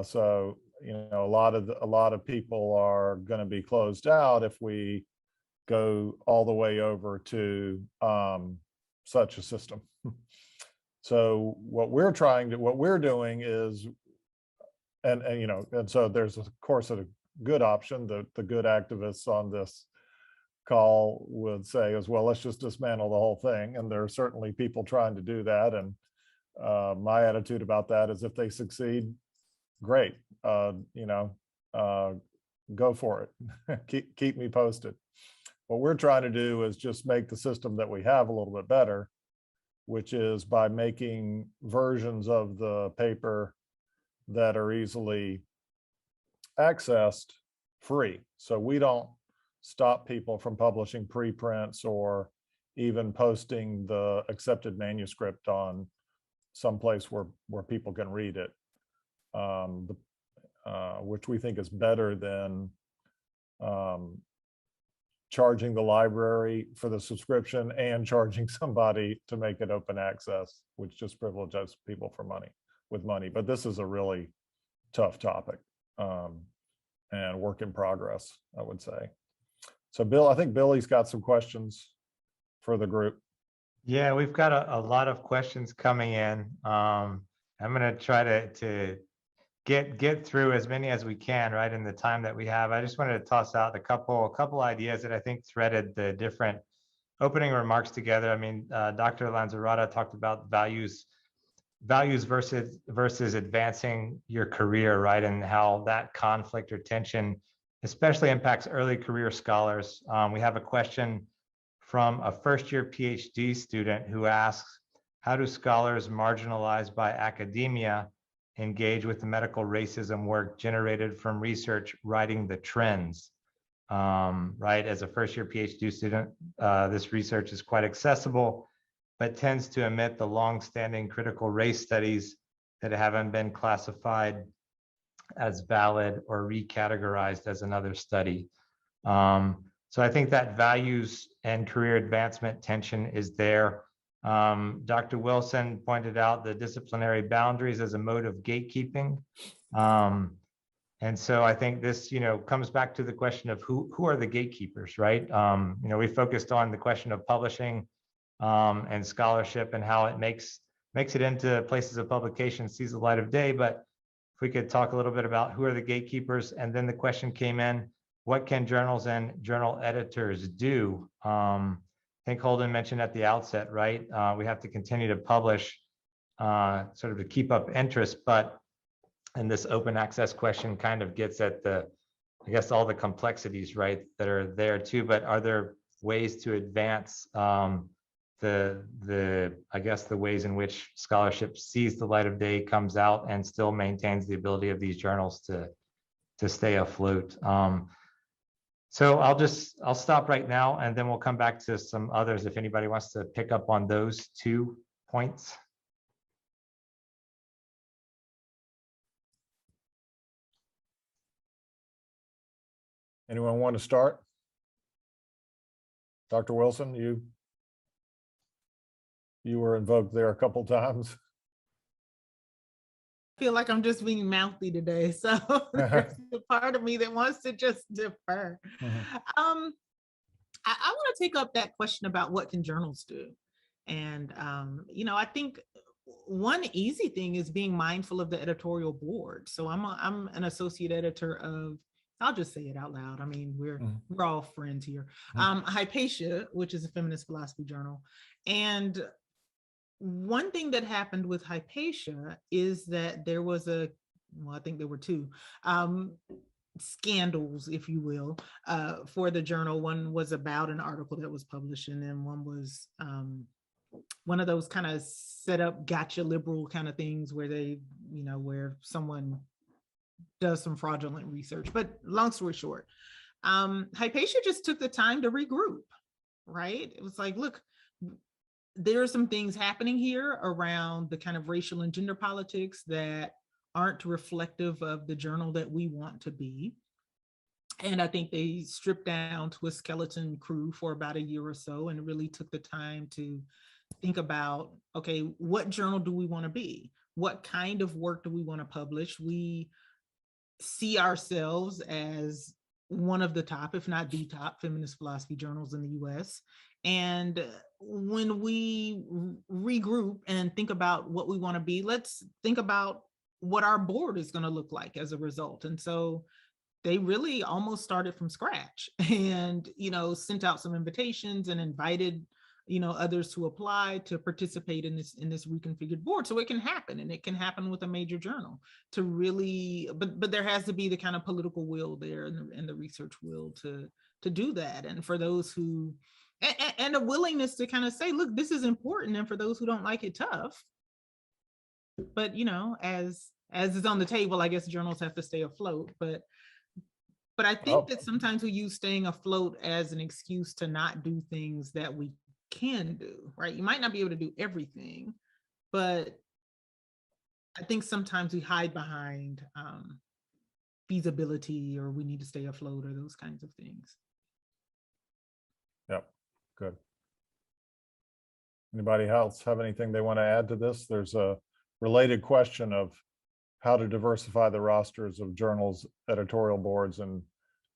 so, you know, a lot of people are going to be closed out if we go all the way over to such a system. So what we're doing is, and you know, and so there's of course a good option that the good activists on this call would say as well, let's just dismantle the whole thing. And there are certainly people trying to do that. And my attitude about that is if they succeed, great, you know, go for it. keep me posted. What we're trying to do is just make the system that we have a little bit better, which is by making versions of the paper that are easily accessed free. So we don't stop people from publishing preprints or even posting the accepted manuscript on some place where people can read it, which we think is better than charging the library for the subscription and charging somebody to make it open access, which just privileges people with money. But this is a really tough topic and work in progress, I would say. So Bill, I think Billy's got some questions for the group. Yeah, we've got a lot of questions coming in. I'm going to try to get through as many as we can, right, in the time that we have. I just wanted to toss out a couple ideas that I think threaded the different opening remarks together. I mean, Dr. Lanzarotta talked about values versus advancing your career, right, and how that conflict or tension especially impacts early career scholars. We have a question from a first-year PhD student who asks, how do scholars marginalized by academia engage with the medical racism work generated from research writing the trends? Right, as a first-year PhD student, this research is quite accessible, but tends to omit the long-standing critical race studies that haven't been classified as valid or recategorized as another study. So I think that values and career advancement tension is there. Dr. Wilson pointed out the disciplinary boundaries as a mode of gatekeeping. And so I think this, comes back to the question of who are the gatekeepers, right? We focused on the question of publishing and scholarship and how it makes it into places of publication, sees the light of day. But if we could talk a little bit about who are the gatekeepers, and then the question came in, what can journals and journal editors do? I think Holden mentioned at the outset, right? We have to continue to publish sort of to keep up interest, and this open access question kind of gets at I guess, all the complexities, right, that are there too. But are there ways to advance I guess the ways in which scholarship sees the light of day, comes out, and still maintains the ability of these journals to stay afloat? So I'll stop right now, and then we'll come back to some others if anybody wants to pick up on those 2 points. Anyone want to start? Dr. Wilson, you were invoked there a couple times. I feel like I'm just being mouthy today. So there's a part of me that wants to just defer. I want to take up that question about what can journals do. And, I think one easy thing is being mindful of the editorial board. So I'm an associate editor of, I'll just say it out loud. I mean, we're all friends here. Hypatia, which is a feminist philosophy journal. And one thing that happened with Hypatia is that there was I think there were 2 scandals, if you will, for the journal. One was about an article that was published, and then one was one of those kind of set up gotcha liberal kind of things where they, where someone does some fraudulent research. But long story short, Hypatia just took the time to regroup, right? It was like, look, there are some things happening here around the kind of racial and gender politics that aren't reflective of the journal that we want to be. And I think they stripped down to a skeleton crew for about a year or so and really took the time to think about, okay, what journal do we want to be? What kind of work do we want to publish? We see ourselves as one of the top, if not the top, feminist philosophy journals in the US. And when we regroup and think about what we want to be, let's think about what our board is going to look like as a result. And so they really almost started from scratch and, sent out some invitations and invited, others to apply to participate in this reconfigured board. So it can happen, and it can happen with a major journal to really, but there has to be the kind of political will there and the research will to do that. And for those who, and a willingness to kind of say, look, this is important. And for those who don't like it, tough. But, as is on the table, I guess journals have to stay afloat. But I think that sometimes we use staying afloat as an excuse to not do things that we can do, right? You might not be able to do everything, but I think sometimes we hide behind feasibility, or we need to stay afloat, or those kinds of things. Yep, good. Anybody else have anything they want to add to this? There's a related question of how to diversify the rosters of journals, editorial boards, and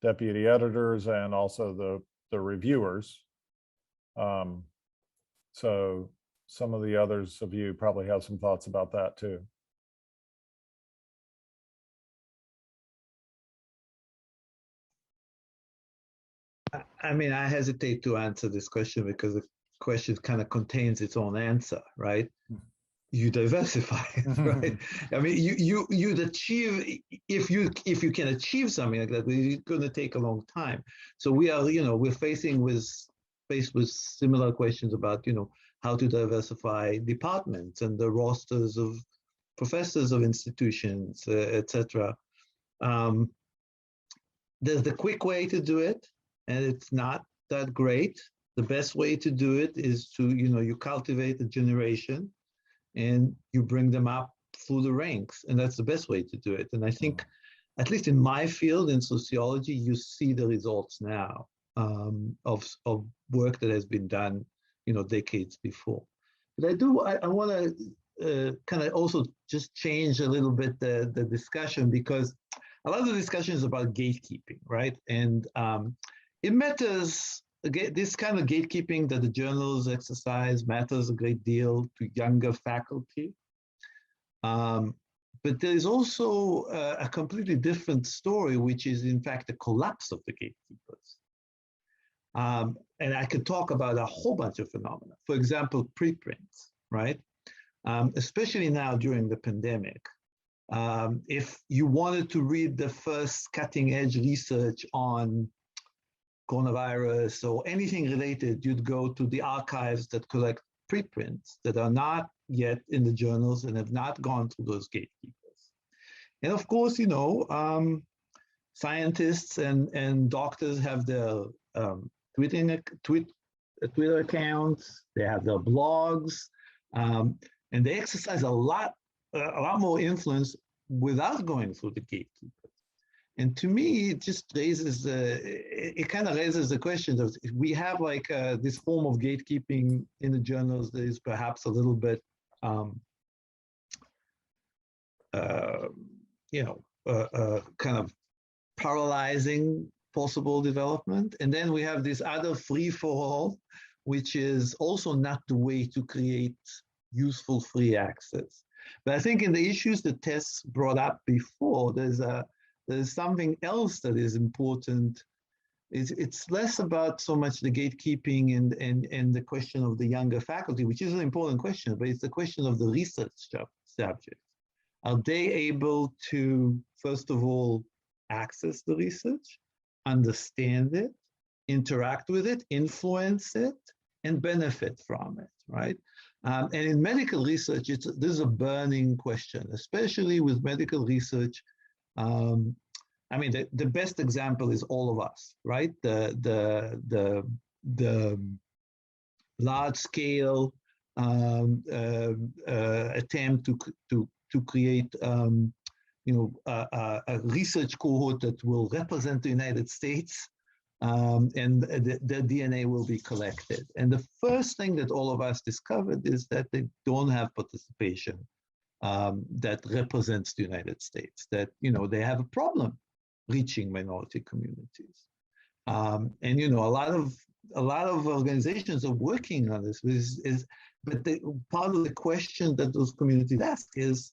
deputy editors, and also the reviewers. So some of the others of you probably have some thoughts about that too. I mean, I hesitate to answer this question because the question kind of contains its own answer, right? You diversify, right? I mean, you'd achieve if you can achieve something like that, but it's going to take a long time. So we are, we're faced with similar questions about, how to diversify departments and the rosters of professors of institutions, etc. There's the quick way to do it, and it's not that great. The best way to do it is to, you cultivate a generation and you bring them up through the ranks. And that's the best way to do it. And I think, at least in my field, in sociology, you see the results now of work that has been done, decades before. But I want to kind of also just change a little bit the discussion, because a lot of the discussion is about gatekeeping, right? And it matters. This kind of gatekeeping that the journals exercise matters a great deal to younger faculty. But there is also a completely different story, which is in fact the collapse of the gatekeepers. And I could talk about a whole bunch of phenomena. For example, preprints, right? Especially now during the pandemic. If you wanted to read the first cutting edge research on coronavirus or anything related, you'd go to the archives that collect preprints that are not yet in the journals and have not gone through those gatekeepers. And of course, scientists and doctors have their Twitter accounts, they have their blogs, and they exercise a lot more influence without going through the gatekeepers. And to me, it just raises it kind of raises the question of, if we have like this form of gatekeeping in the journals that is perhaps a little bit, kind of paralyzing possible development. And then we have this other free-for-all, which is also not the way to create useful free access. But I think in the issues that Tess brought up before, there's something else that is important. It's less about so much the gatekeeping and the question of the younger faculty, which is an important question, but it's the question of the research subjects. Are they able to, first of all, access the research, understand it, interact with it, influence it, and benefit from it, right? And in medical research, this is a burning question, especially with medical research. I mean, the best example is all of us, right? The large scale attempt to create a research cohort that will represent the United States, and the DNA will be collected. And the first thing that all of us discovered is that they don't have participation that represents the United States, that, they have a problem reaching minority communities. And, a lot of organizations are working on this, but part of the question that those communities ask is,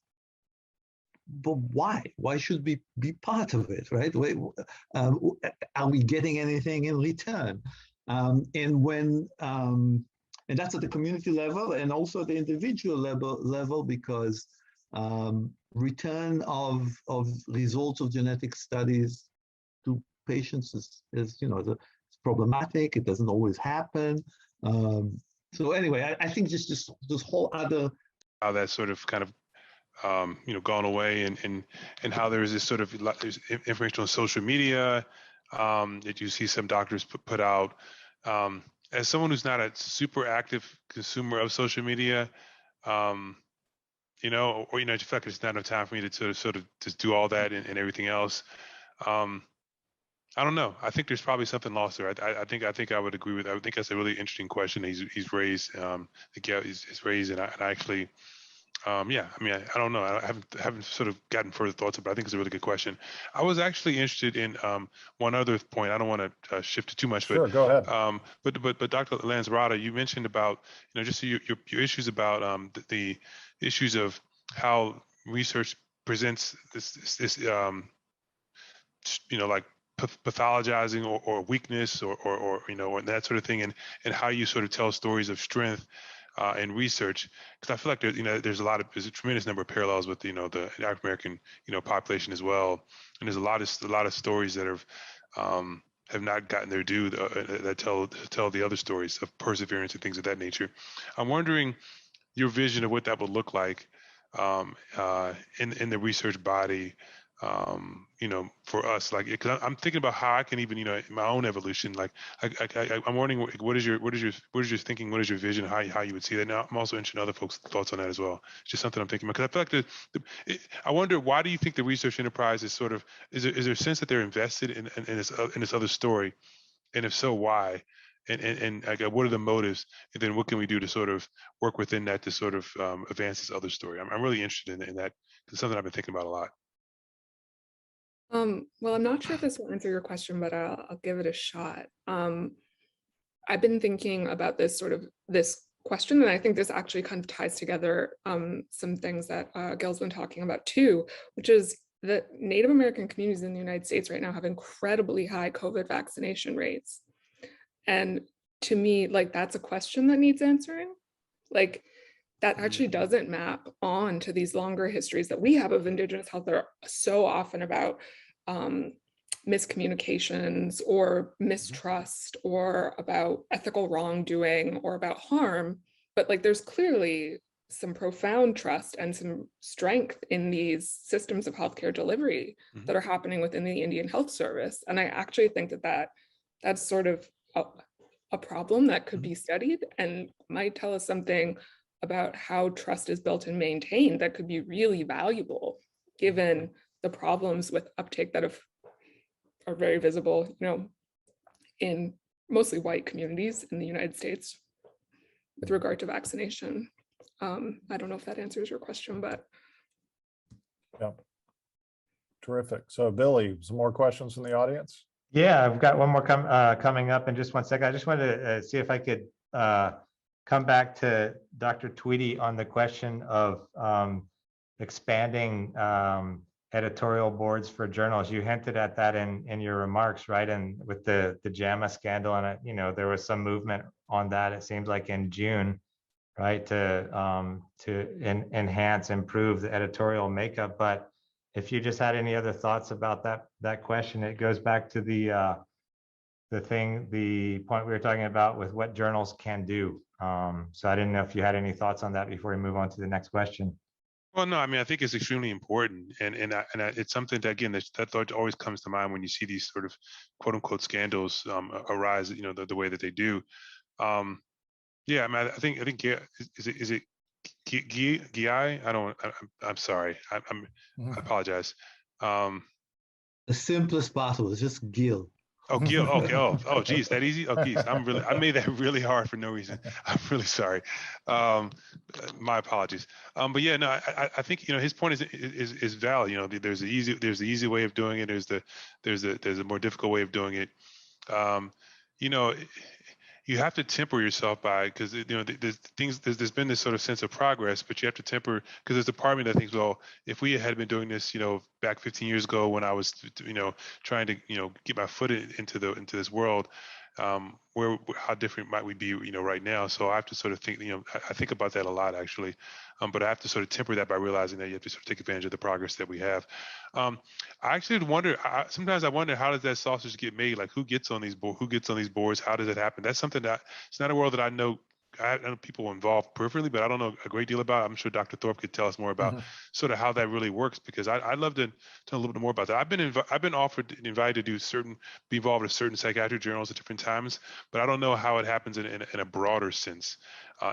but why? Why should we be part of it, right? Are we getting anything in return? And that's at the community level and also at the individual level, because return of results of genetic studies to patients is it's problematic. It doesn't always happen. So anyway, I think just this whole other, how that sort of kind of gone away, and how there's this sort of, there's information on social media that you see some doctors put out. As someone who's not a super active consumer of social media, I just feel like it's not enough time for me to sort of just do all that and everything else. I don't know. I think there's probably something lost there. I think I would agree with. I think that's a really interesting question he's raised. He's raised, and I actually, I don't know. I haven't sort of gotten further thoughts about it. I think it's a really good question. I was actually interested in one other point. I don't want to shift it too much. Sure, go ahead. But Dr. Lanzarotta, you mentioned about just your issues about the issues of how research presents this like pathologizing or weakness or you know, and that sort of thing, and how you sort of tell stories of strength in research, because I feel like there's, you know, there's a tremendous number of parallels with, you know, the African American, you know, population as well, and there's a lot of stories that have not gotten their due that tell the other stories of perseverance and things of that nature. I'm wondering your vision of what that would look like in the research body, you know, for us, like, because I'm thinking about how I can even, you know, in my own evolution, like, I'm wondering what is your thinking, what is your vision, how you would see that. Now, I'm also interested in other folks' thoughts on that as well. It's just something I'm thinking about, because I feel like I wonder, why do you think the research enterprise is sort of, is there a sense that they're invested in this other story, and if so, why? And like, what are the motives? And then what can we do to sort of work within that to sort of advance this other story? I'm really interested in that. It's something I've been thinking about a lot. Well, I'm not sure if this will answer your question, but I'll give it a shot. I've been thinking about this question, and I think this actually kind of ties together some things that Gil's been talking about too, which is that Native American communities in the United States right now have incredibly high COVID vaccination rates. And to me, like, that's a question that needs answering. Like, that actually doesn't map on to these longer histories that we have of Indigenous health that are so often about miscommunications or mistrust or about ethical wrongdoing or about harm. But like, there's clearly some profound trust and some strength in these systems of healthcare delivery that are happening within the Indian Health Service. And I actually think that's sort of a problem that could be studied and might tell us something about how trust is built and maintained that could be really valuable, given the problems with uptake that are very visible, you know, in mostly white communities in the United States with regard to vaccination. I don't know if that answers your question, but. Yeah. Terrific. So Billy, some more questions from the audience? Yeah, I've got one more coming up in just 1 second. I just wanted to see if I could come back to Dr. Tweedy on the question of expanding editorial boards for journals. You hinted at that in your remarks, right? And with the JAMA scandal, and you know, there was some movement on that. It seems like in June, right, to improve the editorial makeup. But if you just had any other thoughts about that question, it goes back to the point we were talking about with what journals can do. So I didn't know if you had any thoughts on that before we move on to the next question. Well, no, I mean, I think it's extremely important, and it's something that, again, that thought always comes to mind when you see these sort of quote unquote scandals arise, you know, the way that they do. Yeah, I mean, I think is it Gil? I'm sorry. I apologize. The simplest possible. It's just Gil. Oh, Gil. Okay. Oh, geez, that easy? Oh, geez. I made that really hard for no reason. I'm really sorry. My apologies. But yeah, no, I think, you know, his point is valid. You know, there's the easy way of doing it. There's a more difficult way of doing it. You know, you have to temper yourself by, because, you know, there's been this sort of sense of progress, but you have to temper, because there's a part of me that thinks, well, if we had been doing this, you know, back 15 years ago when I was, you know, trying to, you know, get my foot into this world, how different might we be, you know, right now? So I have to sort of think, you know, I think about that a lot, actually, but I have to sort of temper that by realizing that you have to sort of take advantage of the progress that we have. I actually wonder, sometimes I wonder, how does that sausage get made? Like, who gets on these boards? How does it happen? That's something that, it's not a world that I know people involved peripherally, but I don't know a great deal about. I'm sure Dr. Thorp could tell us more about sort of how that really works, because I'd love to tell a little bit more about that. I've been offered and invited to be involved in certain psychiatric journals at different times, but I don't know how it happens in a broader sense,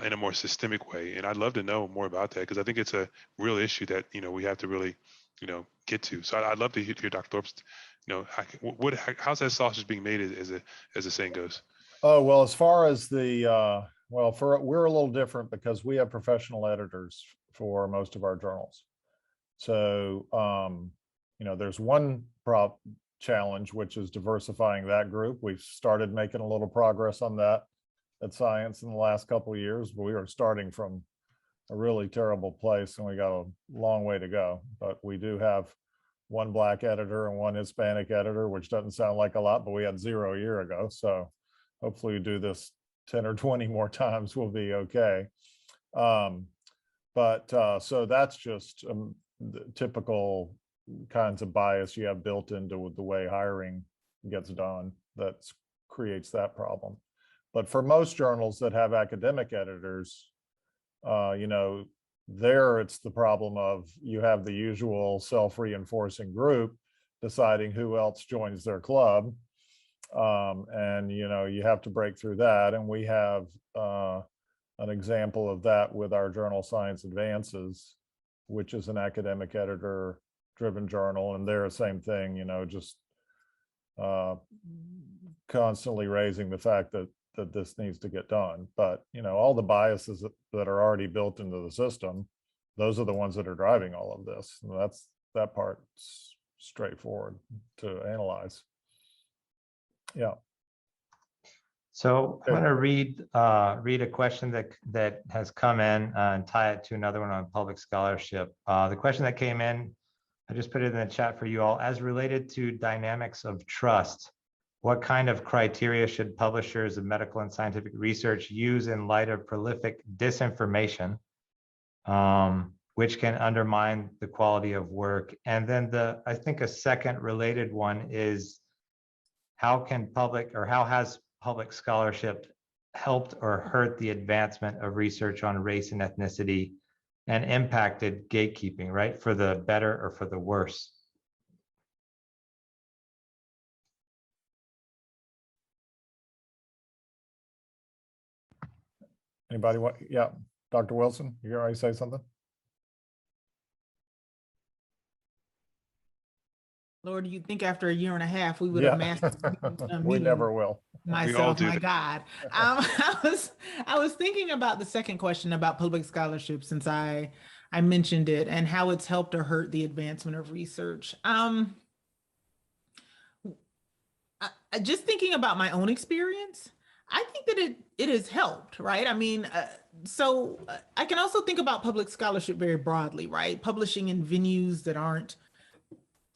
in a more systemic way. And I'd love to know more about that, because I think it's a real issue that, you know, we have to really, you know, get to. So I'd love to hear Dr. Thorp's, you know, how's that sausage being made, as the saying goes. Oh, well, as far as the we're a little different because we have professional editors for most of our journals. So, you know, there's one challenge, which is diversifying that group. We've started making a little progress on that at Science in the last couple of years, but we are starting from a really terrible place and we got a long way to go. But we do have one Black editor and one Hispanic editor, which doesn't sound like a lot, but we had 0 a year ago. So hopefully we do this 10 or 20 more times, we'll be okay. So that's just the typical kinds of bias you have built into the way hiring gets done that creates that problem. But for most journals that have academic editors, there it's the problem of you have the usual self-reinforcing group deciding who else joins their club. And you have to break through that. And we have an example of that with our journal Science Advances, which is an academic editor driven journal. And they're the same thing, just constantly raising the fact that this needs to get done. But all the biases that are already built into the system, those are the ones that are driving all of this. And that part's straightforward to analyze. Yeah. So I'm going to read a question that has come in and tie it to another one on public scholarship. The question that came in, I just put it in the chat for you all. As related to dynamics of trust, what kind of criteria should publishers of medical and scientific research use in light of prolific disinformation, which can undermine the quality of work? And then I think a second related one is, how has public scholarship helped or hurt the advancement of research on race and ethnicity and impacted gatekeeping, right? For the better or for the worse? Anybody want? Yeah, Dr. Wilson, you already say something? Lord, you'd think after 1.5 years we would have mastered. We never will. Myself, my God. I was thinking about the second question about public scholarship, since I mentioned it, and how it's helped or hurt the advancement of research. Just thinking about my own experience, I think that it has helped, right? I mean, so I can also think about public scholarship very broadly, right? Publishing in venues that aren't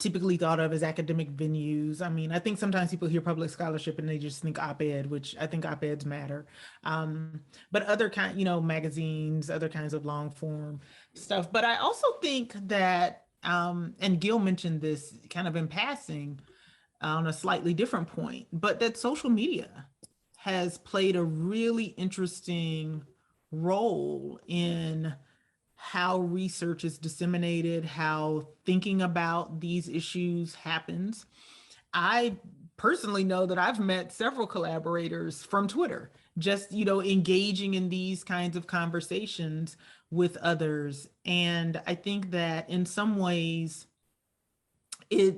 typically thought of as academic venues. I mean, I think sometimes people hear public scholarship and they just think op-ed, which I think op-eds matter. But other magazines, other kinds of long form stuff. But I also think that, and Gil mentioned this kind of in passing on a slightly different point, but that social media has played a really interesting role in how research is disseminated, how thinking about these issues happens. I personally know that I've met several collaborators from Twitter, just, engaging in these kinds of conversations with others. And I think that in some ways I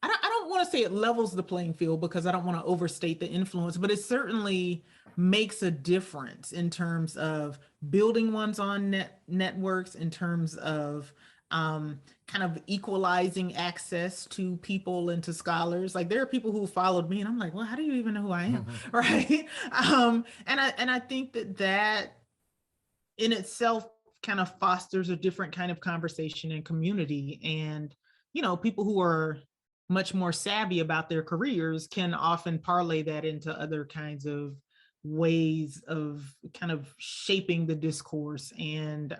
don't want to say it levels the playing field, because I don't want to overstate the influence, but it certainly makes a difference in terms of building one's own networks, in terms of kind of equalizing access to people and to scholars. Like, there are people who followed me and I'm like, well, how do you even know who I am? Right. And I think that in itself kind of fosters a different kind of conversation and community. And, people who are much more savvy about their careers can often parlay that into other kinds of ways of kind of shaping the discourse and,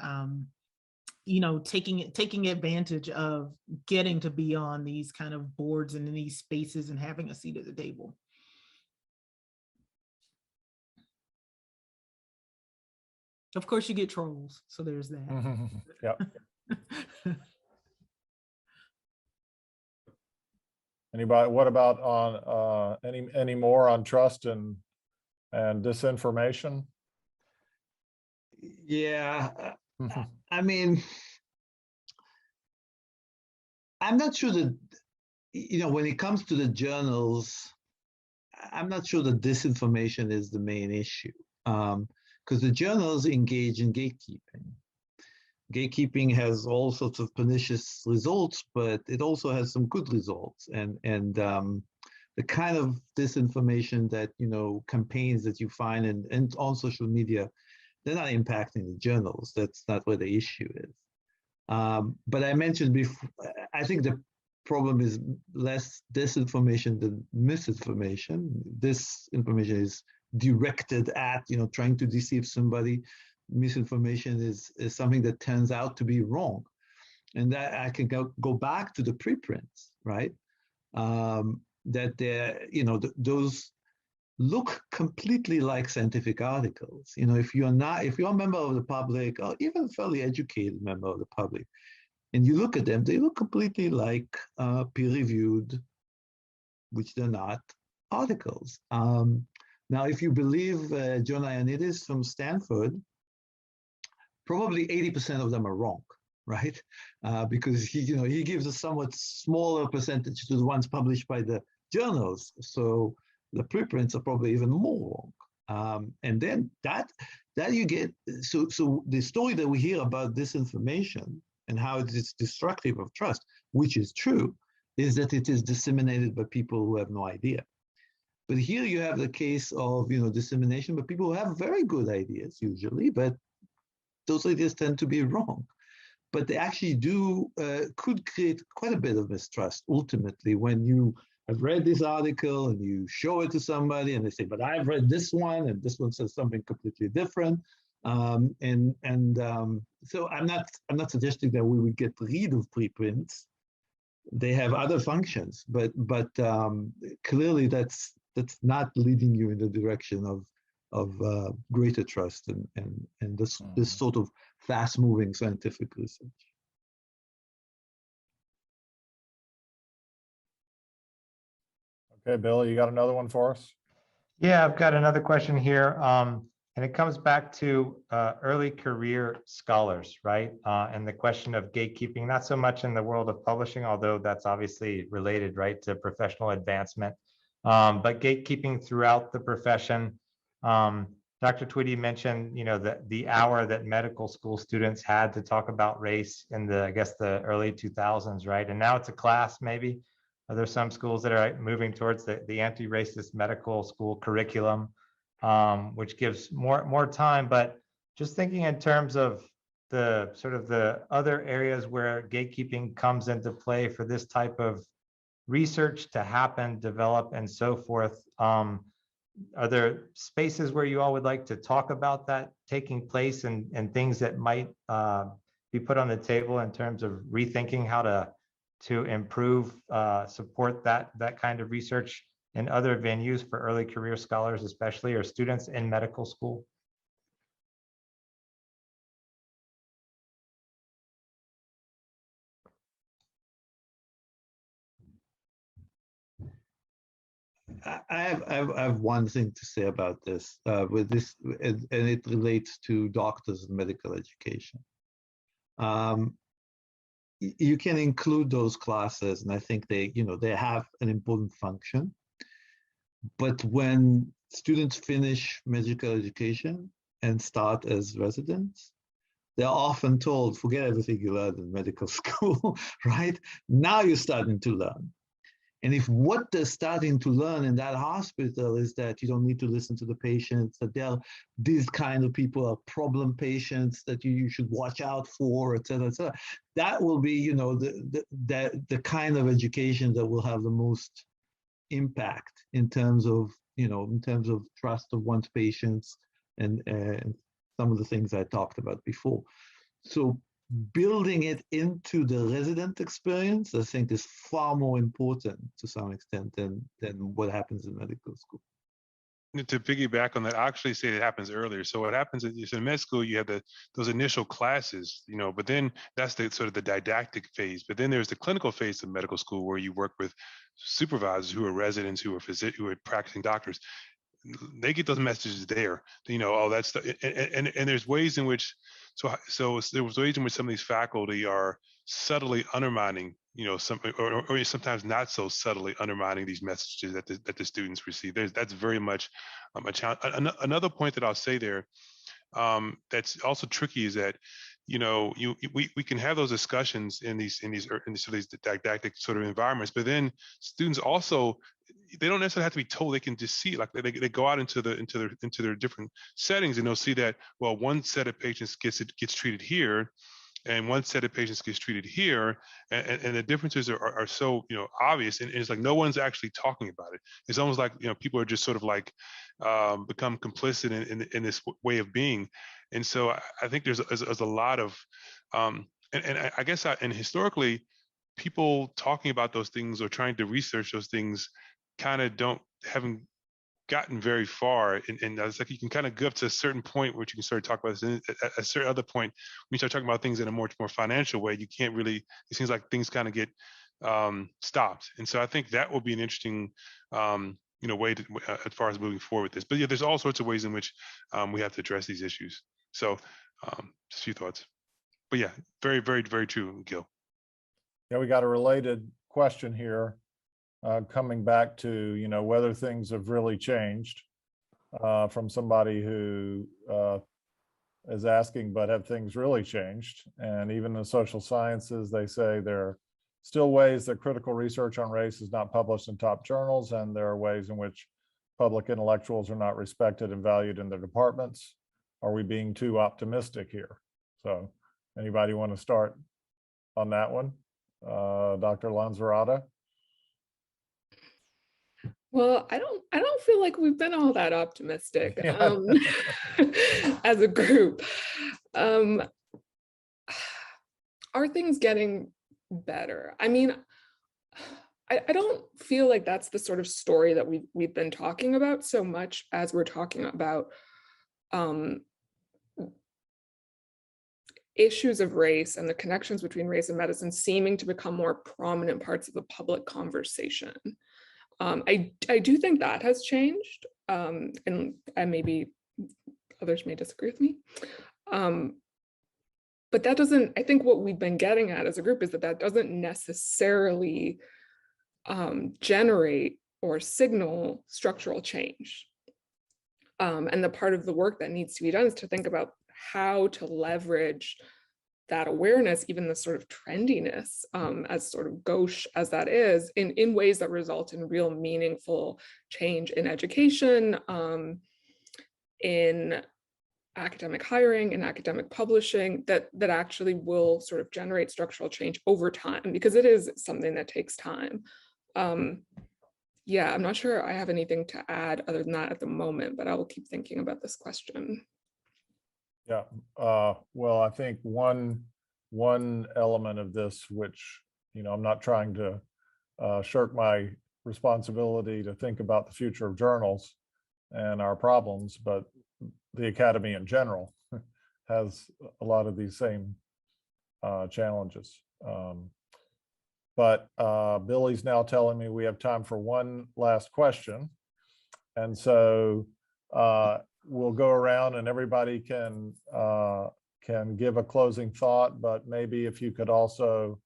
taking advantage of getting to be on these kind of boards and in these spaces and having a seat at the table. Of course, you get trolls, so there's that. Yep. Anybody? What about on any more on trust and disinformation? Yeah, I mean, I'm not sure that, when it comes to the journals, I'm not sure that disinformation is the main issue, because the journals engage in gatekeeping. Gatekeeping has all sorts of pernicious results, but it also has some good results. And the kind of disinformation that, campaigns that you find and on social media, they're not impacting the journals. That's not where the issue is. But I mentioned before, I think problem is less disinformation than misinformation. This information is directed at, trying to deceive somebody. Misinformation is something that turns out to be wrong. And that I can go back to the preprints, right? That those look completely like scientific articles. If you're a member of the public, or even a fairly educated member of the public, and you look at them, they look completely like peer-reviewed, which they're not, articles. Now, if you believe John Ioannidis from Stanford, probably 80% of them are wrong, right? Because he gives a somewhat smaller percentage to the ones published by the journals. So the preprints are probably even more wrong. And then that you get, so the story that we hear about disinformation and how it is destructive of trust, which is true, is that it is disseminated by people who have no idea. But here you have the case of dissemination by people who have very good ideas usually, but those ideas tend to be wrong. But they actually could create quite a bit of mistrust ultimately when you have read this article and you show it to somebody and they say, but I've read this one and this one says something completely different. So I'm not suggesting that we would get rid of preprints. They have other functions, but clearly that's not leading you in the direction of greater trust and this sort of fast-moving scientific research. Okay, Bill, you got another one for us? Yeah, I've got another question here. And it comes back to early career scholars, right? And the question of gatekeeping, not so much in the world of publishing, although that's obviously related, right, to professional advancement, but gatekeeping throughout the profession. Dr. Tweedy mentioned, the hour that medical school students had to talk about race in the early 2000s, right? And now it's a class, maybe. There's some schools that are moving towards the anti-racist medical school curriculum, which gives more time. But just thinking in terms of the sort of the other areas where gatekeeping comes into play for this type of research to happen, develop, and so forth. Are there spaces where you all would like to talk about that taking place and things that might be put on the table in terms of rethinking how to improve, support that kind of research in other venues for early career scholars, especially, or students in medical school? I have one thing to say about this, and it relates to doctors and medical education. You can include those classes, and I think they have an important function. But when students finish medical education and start as residents, they're often told, forget everything you learned in medical school, right? Now you're starting to learn. And if what they're starting to learn in that hospital is that you don't need to listen to the patients, that these kind of people are problem patients that you should watch out for, et cetera, that will be, the kind of education that will have the most impact in terms of trust of one's patients and some of the things I talked about before. So building it into the resident experience, I think, is far more important to some extent than what happens in medical school. To piggyback on that, I actually say it happens earlier. So what happens is in med school, you have those initial classes, but then that's the sort of the didactic phase. But then there's the clinical phase of medical school where you work with supervisors who are residents, who are practicing doctors. They get those messages there. That's and there's ways in which so there was ways in which some of these faculty are subtly undermining, or sometimes not so subtly undermining these messages that the students receive. That's very much a challenge. Another point that I'll say there that's also tricky is that we can have those discussions in these didactic sort of environments, but then students also, they don't necessarily have to be told. They can just see, like they go out into their different settings, and they'll see that, well, one set of patients gets treated here, and one set of patients gets treated here, and the differences are so obvious, and it's like no one's actually talking about it. It's almost like people are just sort of like become complicit in this way of being, and so I think there's a lot of and I guess and historically, people talking about those things or trying to research those things kind of haven't gotten very far, and it's like you can kind of go up to a certain point where you can start talking about this. At a certain other point, when you start talking about things in a much more financial way, you can't really. It seems like things kind of get stopped, and so I think that will be an interesting, way to, as far as moving forward with this. But yeah, there's all sorts of ways in which we have to address these issues. So, just a few thoughts. But yeah, very, very, very true, Gil. Yeah, we got a related question here. Coming back to whether things have really changed, from somebody who is asking, but have things really changed? And even in social sciences, they say there are still ways that critical research on race is not published in top journals, and there are ways in which public intellectuals are not respected and valued in their departments. Are we being too optimistic here? So anybody want to start on that one? Dr. Lanzarotta? Well, I don't feel like we've been all that optimistic as a group. Are things getting better? I mean, I don't feel like that's the sort of story that we've been talking about so much as we're talking about issues of race and the connections between race and medicine seeming to become more prominent parts of the public conversation. I do think that has changed, and maybe others may disagree with me. But that doesn't, I think what we've been getting at as a group is that doesn't necessarily generate or signal structural change. And the part of the work that needs to be done is to think about how to leverage that awareness, even the sort of trendiness, as sort of gauche as that is, in ways that result in real meaningful change in education, in academic hiring, in academic publishing, that actually will sort of generate structural change over time, because it is something that takes time. Yeah, I'm not sure I have anything to add other than that at the moment, but I will keep thinking about this question. Yeah, well, I think one element of this, which, I'm not trying to shirk my responsibility to think about the future of journals and our problems, but the academy in general has a lot of these same challenges. But Billy's now telling me we have time for one last question. And so we'll go around and everybody can give a closing thought, but maybe if you could also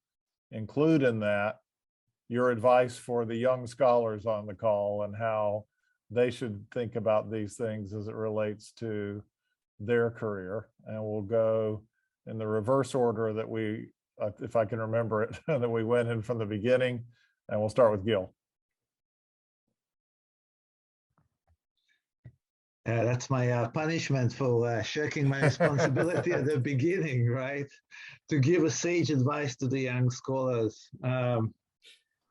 include in that your advice for the young scholars on the call and how they should think about these things as it relates to their career. And we'll go in the reverse order that we, if I can remember it, that we went in from the beginning, and we'll start with Gil. That's my punishment for shirking my responsibility at the beginning, right? To give a sage advice to the young scholars. I'm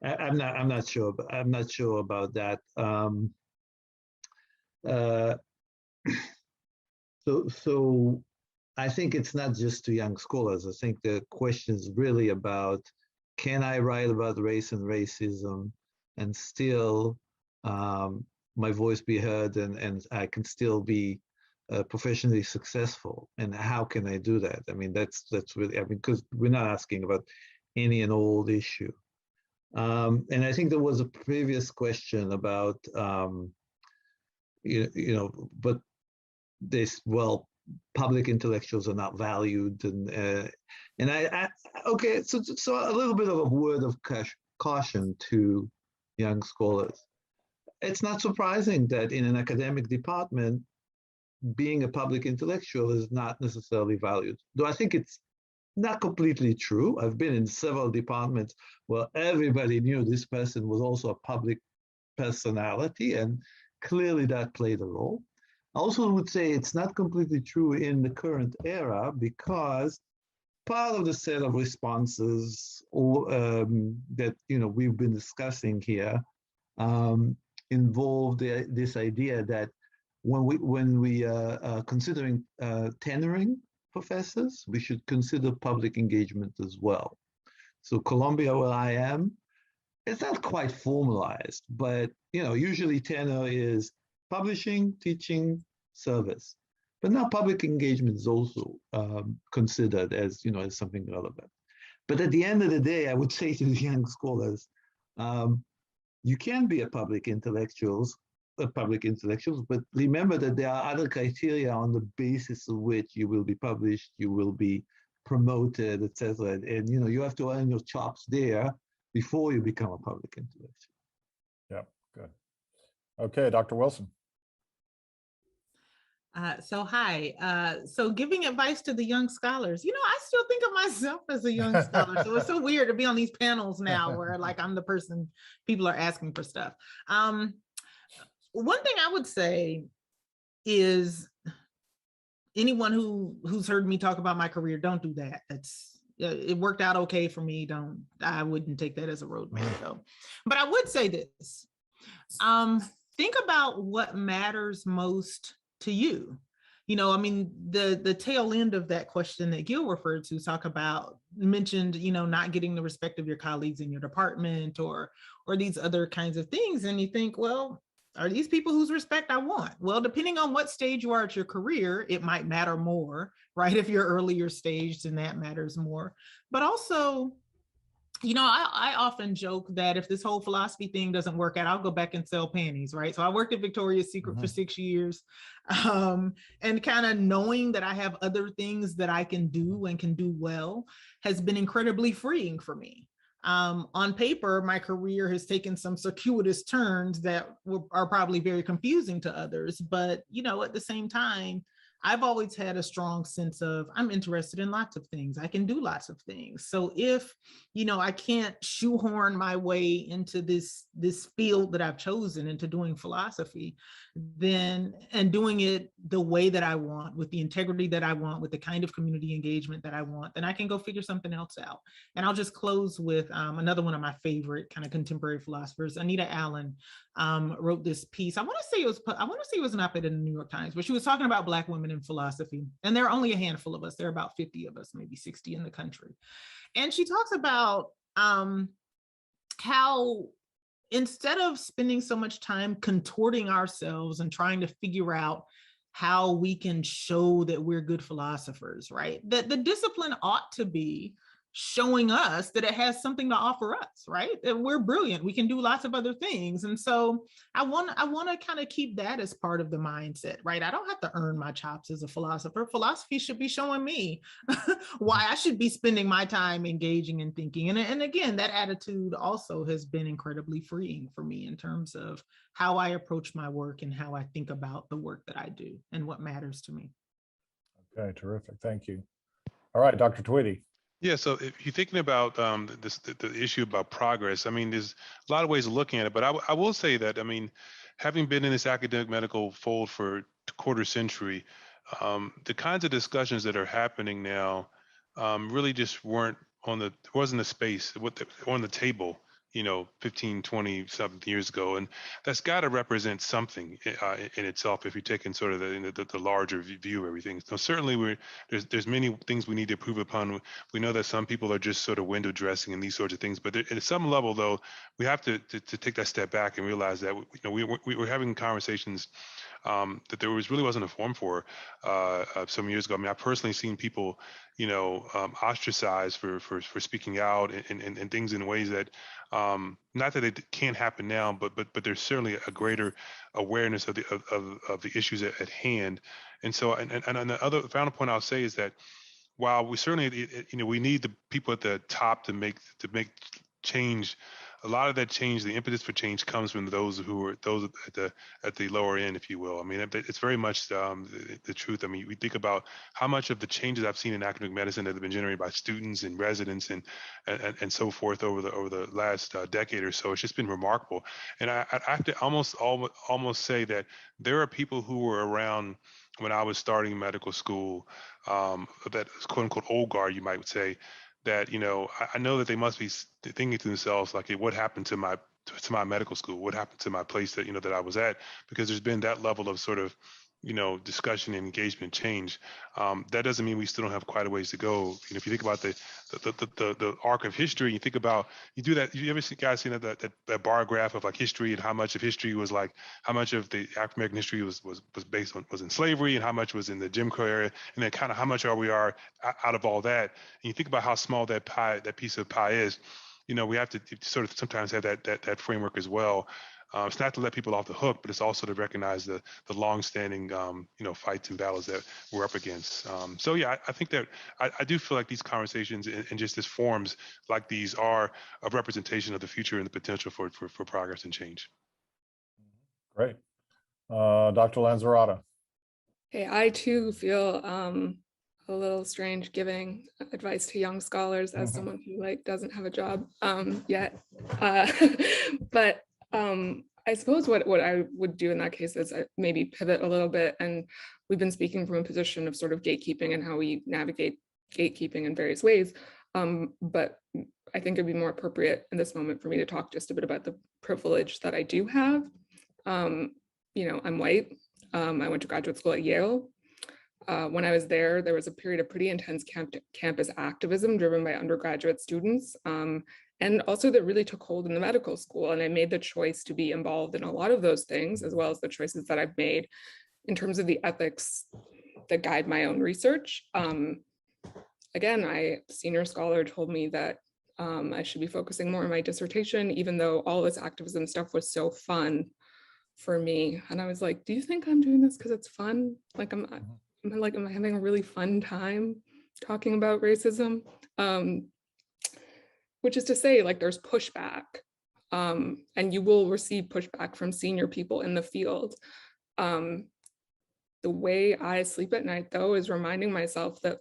not sure. I'm not sure about that. So I think it's not just to young scholars. I think the question is really about, can I write about race and racism and still my voice be heard, and I can still be professionally successful, and how can I do that? I mean, that's really, because we're not asking about any and all issue. And I think there was a previous question about, but this, well, public intellectuals are not valued, and I okay, so a little bit of a word of caution to young scholars. It's not surprising that in an academic department, being a public intellectual is not necessarily valued. Though I think it's not completely true. I've been in several departments where everybody knew this person was also a public personality, and clearly that played a role. I also would say it's not completely true in the current era, because part of the set of responses that we've been discussing here involved this idea that when we are considering tenoring professors, we should consider public engagement as well. So Columbia, where I am, it's not quite formalized, but usually tenure is publishing, teaching, service. But now public engagement is also considered as as something relevant. But at the end of the day, I would say to the young scholars, you can be a public intellectuals, but remember that there are other criteria on the basis of which you will be published, you will be promoted, etc. And you have to earn your chops there before you become a public intellectual. Yeah, good. Okay, Dr. Wilson. So giving advice to the young scholars, I still think of myself as a young scholar. So it's so weird to be on these panels now where like I'm the person people are asking for stuff. One thing I would say is anyone who's heard me talk about my career, don't do that. It worked out okay for me. I wouldn't take that as a roadmap though. But I would say this, think about what matters most to you. The tail end of that question that Gil referred to mentioned, not getting the respect of your colleagues in your department or these other kinds of things. And you think, well, are these people whose respect I want? Well, depending on what stage you are at your career, it might matter more, right? If you're earlier stage, then that matters more. But also, I often joke that if this whole philosophy thing doesn't work out, I'll go back and sell panties, right? So I worked at Victoria's Secret for 6 years, and kind of knowing that I have other things that I can do and can do well has been incredibly freeing for me. On paper, my career has taken some circuitous turns that are probably very confusing to others, but at the same time, I've always had a strong sense of I'm interested in lots of things. I can do lots of things. So if, I can't shoehorn my way into this field that I've chosen into doing philosophy, then, and doing it the way that I want, with the integrity that I want, with the kind of community engagement that I want, then I can go figure something else out. And I'll just close with another one of my favorite kind of contemporary philosophers, Anita Allen, wrote this piece. I want to say it was an op-ed in the New York Times, but she was talking about Black women in philosophy. And there are only a handful of us. There are about 50 of us, maybe 60 in the country. And she talks about how instead of spending so much time contorting ourselves and trying to figure out how we can show that we're good philosophers, right? That the discipline ought to be showing us that it has something to offer us, right? That we're brilliant, we can do lots of other things. And so I want to kind of keep that as part of the mindset, right? I don't have to earn my chops as a philosopher. Philosophy should be showing me why I should be spending my time engaging and thinking. And again, that attitude also has been incredibly freeing for me in terms of how I approach my work and how I think about the work that I do and what matters to me. Okay, terrific. Thank you. All right, Dr. Tweedy. Yeah, so if you're thinking about the issue about progress, there's a lot of ways of looking at it, but I will say that, having been in this academic medical fold for a quarter century, the kinds of discussions that are happening now really just wasn't the space on the table, 15, 20 something years ago. And that's got to represent something in itself if you're taking sort of the larger view of everything. So certainly there's many things we need to improve upon. We know that some people are just sort of window dressing and these sorts of things, but at some level though, we have to take that step back and realize that we were having conversations that there really wasn't a forum for some years ago. I personally seen people, ostracized for speaking out and things in ways that, not that it can't happen now, but there's certainly a greater awareness of the issues at hand. And so, and the other final point I'll say is that while we certainly, we need the people at the top to make change. A lot of that change, the impetus for change, comes from those at the lower end, if you will. It's very much the truth. We think about how much of the changes I've seen in academic medicine that have been generated by students and residents and so forth over the last decade or so. It's just been remarkable. And I have to almost say that there are people who were around when I was starting medical school, that quote unquote old guard, you might say, that, I know that they must be thinking to themselves, like, hey, what happened to my medical school? What happened to my place that, that I was at? Because there's been that level of sort of, discussion and engagement change. That doesn't mean we still don't have quite a ways to go. If you think about the arc of history, you think about, you do that. You ever see guys seen that bar graph of like history and how much of history was like, how much of the African American history was based on, was in slavery, and how much was in the Jim Crow area, and then kind of how much we are out of all that. And you think about how small that piece of pie is. We have to sort of sometimes have that framework as well. It's not to let people off the hook, but it's also to recognize the long-standing, fights and battles that we're up against. So yeah, I think that I do feel like these conversations and just this forums like these are a representation of the future and the potential for progress and change. Great. Dr. Lanzarotta. Hey, I too feel a little strange giving advice to young scholars as someone who doesn't have a job yet. But I suppose what I would do in that case is maybe pivot a little bit. And we've been speaking from a position of sort of gatekeeping and how we navigate gatekeeping in various ways. But I think it'd be more appropriate in this moment for me to talk just a bit about the privilege that I do have. I'm white. I went to graduate school at Yale. When I was there was a period of pretty intense campus activism driven by undergraduate students, and also that really took hold in the medical school. And I made the choice to be involved in a lot of those things, as well as the choices that I've made in terms of the ethics that guide my own research. Again, a senior scholar told me that I should be focusing more on my dissertation, even though all this activism stuff was so fun for me. And I was like, do you think I'm doing this because it's fun? Like, am I having a really fun time talking about racism? Which is to say, there's pushback, and you will receive pushback from senior people in the field. The way I sleep at night, though, is reminding myself that,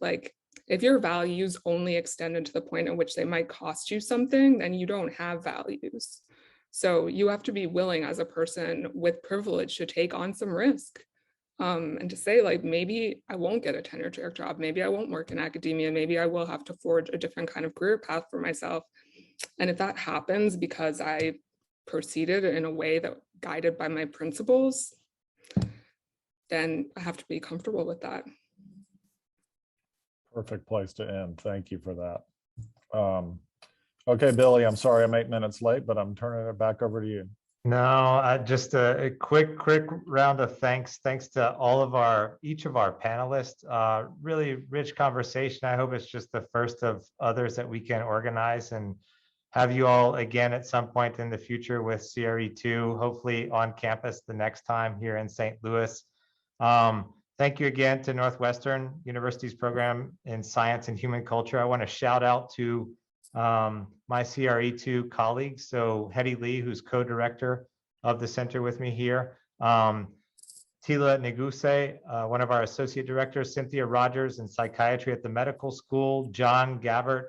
if your values only extended to the point at which they might cost you something, then you don't have values. So you have to be willing as a person with privilege to take on some risk. And to say, maybe I won't get a tenure track job, maybe I won't work in academia, maybe I will have to forge a different kind of career path for myself. And if that happens because I proceeded in a way that guided by my principles, then I have to be comfortable with that. Perfect place to end. Thank you for that. Okay, Billy, I'm sorry I'm 8 minutes late, but I'm turning it back over to you. No, just a quick round of thanks. Thanks to each of our panelists. Really rich conversation. I hope it's just the first of others that we can organize and have you all again at some point in the future with CRE2, hopefully on campus the next time here in St. Louis. Thank you again to Northwestern University's program in Science and Human Culture. I want to shout out to my CRE2 colleagues. So Hetty Lee, who's co-director of the center with me here. Tila Neguse, one of our associate directors, Cynthia Rogers in psychiatry at the medical school, John Gabbert,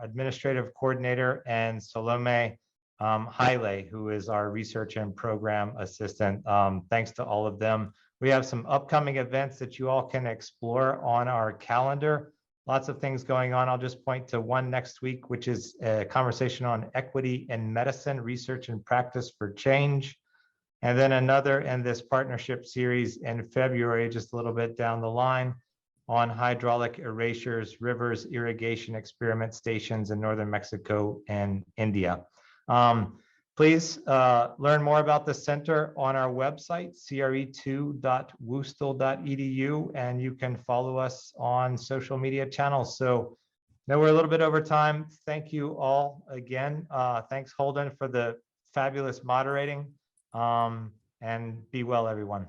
administrative coordinator, and Salome Haile, who is our research and program assistant. Thanks to all of them. We have some upcoming events that you all can explore on our calendar. Lots of things going on. I'll just point to one next week, which is a conversation on equity in medicine, research and practice for change. And then another in this partnership series in February, just a little bit down the line, on hydraulic erasures, rivers, irrigation experiment stations in northern Mexico and India. Please learn more about the center on our website, cre2.woostel.edu, and you can follow us on social media channels. So now we're a little bit over time. Thank you all again. Thanks, Holden, for the fabulous moderating, and be well, everyone.